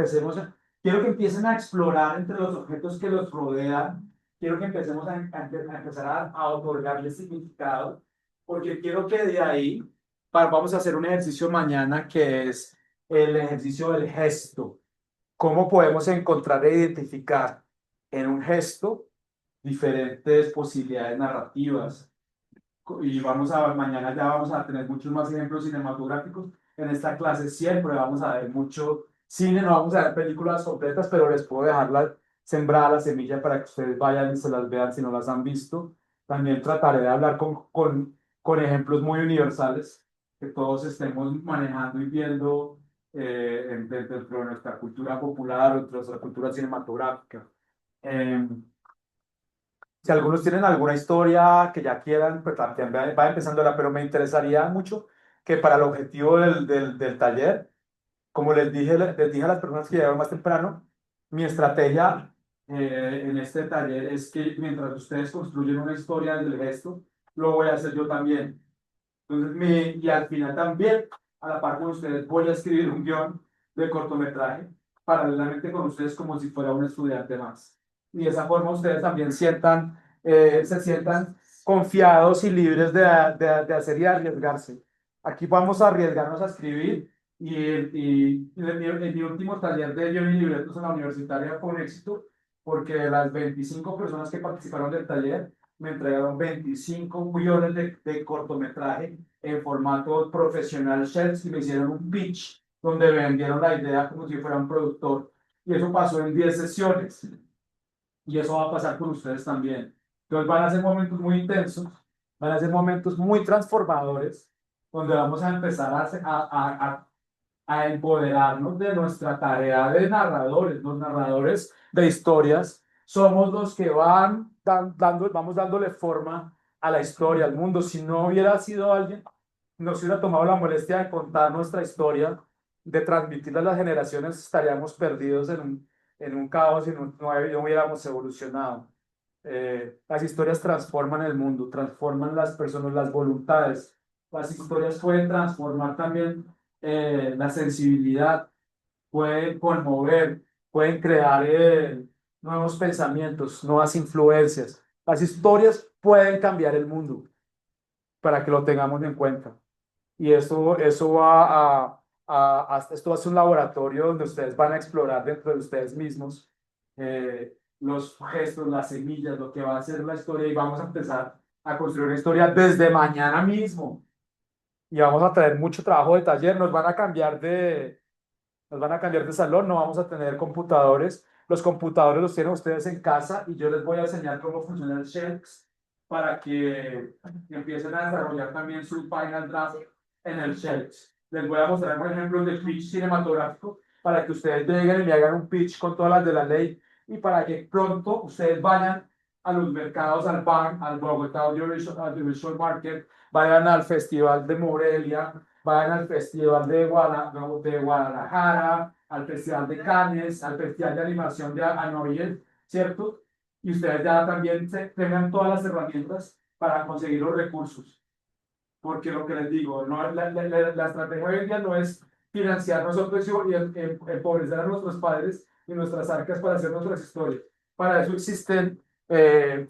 Quiero que empiecen a explorar entre los objetos que los rodean. Quiero que empecemos a empezar a otorgarles significado porque quiero que de ahí vamos a hacer un ejercicio mañana que es el ejercicio del gesto. ¿Cómo podemos encontrar e identificar en un gesto diferentes posibilidades narrativas? Y mañana ya vamos a tener muchos más ejemplos cinematográficos. En esta clase siempre vamos a ver mucho cine, no vamos a ver películas completas, pero les puedo dejar sembrada la semilla para que ustedes vayan y se las vean si no las han visto. También trataré de hablar con ejemplos muy universales que todos estemos manejando y viendo dentro de nuestra cultura popular o de nuestra cultura cinematográfica. Si algunos tienen alguna historia que ya quieran, pues también va empezándola, pero me interesaría mucho que para el objetivo del taller, como les dije a las personas que llegaron más temprano, mi estrategia en este taller es que mientras ustedes construyen una historia desde el gesto, lo voy a hacer yo también. Entonces, y al final también, a la par con ustedes, voy a escribir un guión de cortometraje paralelamente con ustedes como si fuera un estudiante más. Y de esa forma ustedes también se sientan confiados y libres de hacer y arriesgarse. Aquí vamos a arriesgarnos a escribir en mi último taller de guión y libretos en la universitaria fue un éxito porque de las 25 personas que participaron del taller me entregaron 25 guiones de cortometraje en formato profesional Shells y me hicieron un pitch donde vendieron la idea como si fuera un productor. Y eso pasó en 10 sesiones. Y eso va a pasar con ustedes también. Entonces van a ser momentos muy intensos, van a ser momentos muy transformadores, donde vamos a empezar a empoderarnos de nuestra tarea de narradores. Los narradores de historias somos los que vamos dándole forma a la historia, al mundo. Si no hubiera sido alguien, no se hubiera tomado la molestia de contar nuestra historia, de transmitirla a las generaciones, estaríamos perdidos en un caos y no hubiéramos evolucionado. Las historias transforman el mundo, transforman las personas, las voluntades. Las historias pueden transformar también la sensibilidad, pueden conmover, pueden crear nuevos pensamientos, nuevas influencias. Las historias pueden cambiar el mundo. para que lo tengamos en cuenta. Y eso va esto va a ser un laboratorio donde ustedes van a explorar dentro de ustedes mismos los gestos, las semillas, lo que va a ser la historia y vamos a empezar a construir una historia desde mañana mismo. Y vamos a tener mucho trabajo de taller, nos van a cambiar de salón, no vamos a tener computadores. Los computadores los tienen ustedes en casa y yo les voy a enseñar cómo funciona el Shells para que empiecen a desarrollar también su Final Draft en el Shells. Les voy a mostrar, por ejemplo, de pitch cinematográfico para que ustedes lleguen y me hagan un pitch con todas las de la ley y para que pronto ustedes vayan a los mercados, al BAM, al Bogotá Audiovisual Market, vayan al Festival de Morelia, vayan al Festival de Guadalajara, al Festival de Cannes, al Festival de Animación de Anoyel, ¿cierto? Y ustedes ya también tengan todas las herramientas para conseguir los recursos. Porque lo que les digo, no, la estrategia hoy en día no es financiar nosotros y empobrecer a nuestros padres y nuestras arcas para hacer nuestras historias. Para eso existen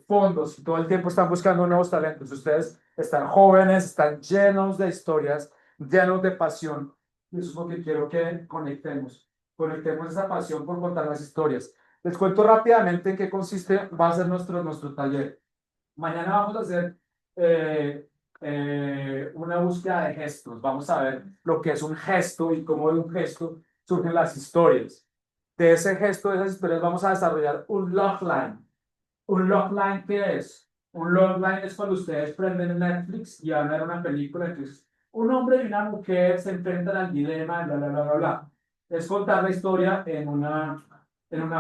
fondos y todo el tiempo están buscando nuevos talentos. Ustedes están jóvenes, están llenos de historias, llenos de pasión. Y eso es lo que quiero que conectemos. Conectemos esa pasión por contar las historias. Les cuento rápidamente en qué consiste, va a ser nuestro taller. Mañana vamos a hacer una búsqueda de gestos. Vamos a ver lo que es un gesto y cómo de un gesto surgen las historias. De ese gesto, de esas historias, vamos a desarrollar un logline. ¿Un logline qué es? Un logline es cuando ustedes prenden Netflix y van a ver una película. Entonces, un hombre y una mujer se enfrentan al dilema, bla, bla, bla, bla, bla. Es contar la historia en una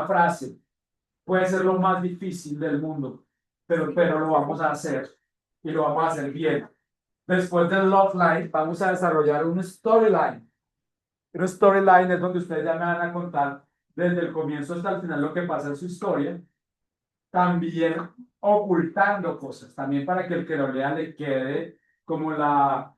frase. Puede ser lo más difícil del mundo, pero lo vamos a hacer y lo vamos a hacer bien. Después del love line, vamos a desarrollar un storyline. Un storyline es donde ustedes ya me van a contar desde el comienzo hasta el final lo que pasa en su historia, también ocultando cosas, también para que el que lo lea le quede como la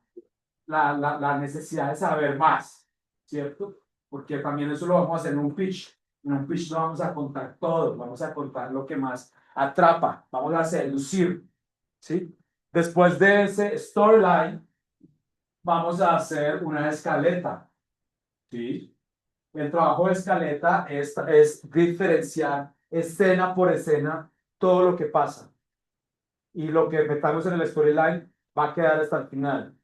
necesidad de saber más, ¿cierto? Porque también eso lo vamos a hacer en un pitch. En un pitch no vamos a contar todo, vamos a contar lo que más atrapa, vamos a seducir, ¿sí? Después de ese storyline, vamos a hacer una escaleta, ¿sí? El trabajo de escaleta es diferenciar escena por escena todo lo que pasa. Y lo que metamos en el storyline va a quedar hasta el final.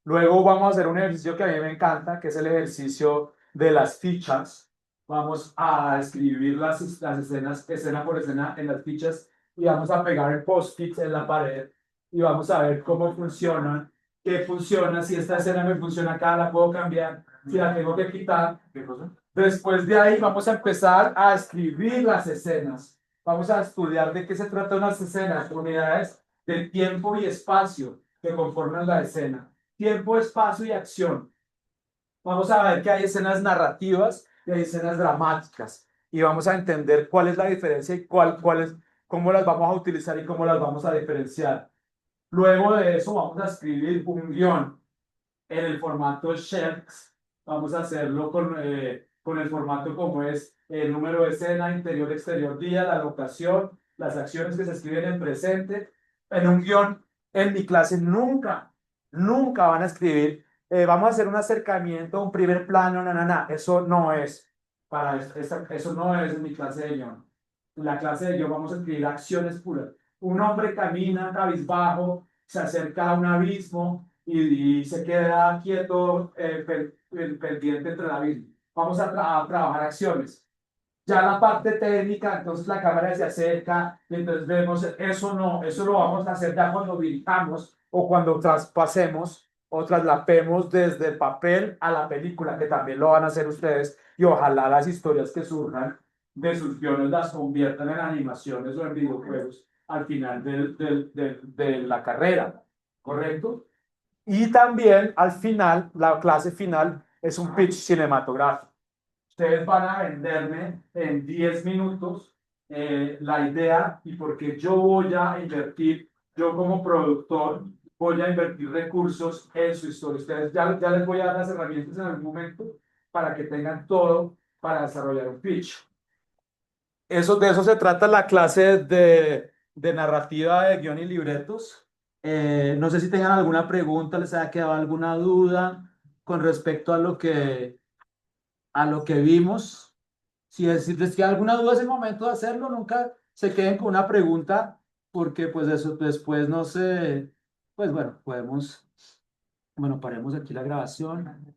Luego vamos a hacer un ejercicio que a mí me encanta, que es el ejercicio de las fichas. Vamos a escribir las escenas, escena por escena, en las fichas y vamos a pegar el post-it en la pared y vamos a ver cómo funcionan, qué funciona, si esta escena me funciona acá, la puedo cambiar, si la tengo que quitar. Después de ahí vamos a empezar a escribir las escenas. Vamos a estudiar de qué se tratan las escenas, unidades de tiempo y espacio que conforman la escena. Tiempo, espacio y acción. Vamos a ver que hay escenas narrativas y hay escenas dramáticas. Y vamos a entender cuál es la diferencia y cómo las vamos a utilizar y cómo las vamos a diferenciar. Luego de eso vamos a escribir un guión en el formato Shells. Vamos a hacerlo con el formato como es el número de escena, interior, exterior, día, la locación, las acciones que se escriben en presente. En un guión, en mi clase nunca van a escribir, vamos a hacer un acercamiento, un primer plano, eso no es eso no es en mi clase de guión. En la clase de guión vamos a escribir acciones puras. Un hombre camina cabizbajo, se acerca a un abismo y se queda quieto, pendiente entre el abismo. Vamos a trabajar acciones. Ya la parte técnica, entonces la cámara se acerca y entonces vemos, eso no, eso lo vamos a hacer ya cuando dirijamos o cuando traspasemos o traslapemos desde el papel a la película, que también lo van a hacer ustedes y ojalá las historias que surjan de sus guiones las conviertan en animaciones o en videojuegos al final de la carrera, ¿correcto? Y también al final, la clase final es un pitch cinematográfico. Ustedes van a venderme en 10 minutos la idea y porque yo voy a invertir, yo como productor, voy a invertir recursos en su historia. Ustedes ya les voy a dar las herramientas en algún momento para que tengan todo para desarrollar un pitch. De eso se trata la clase de narrativa de guión y libretos. No sé si tengan alguna pregunta, les haya quedado alguna duda con respecto a lo que vimos. Si les queda alguna duda, es el momento de hacerlo. Nunca se queden con una pregunta, porque pues eso después no sé. Pues bueno, podemos, bueno, paremos aquí la grabación.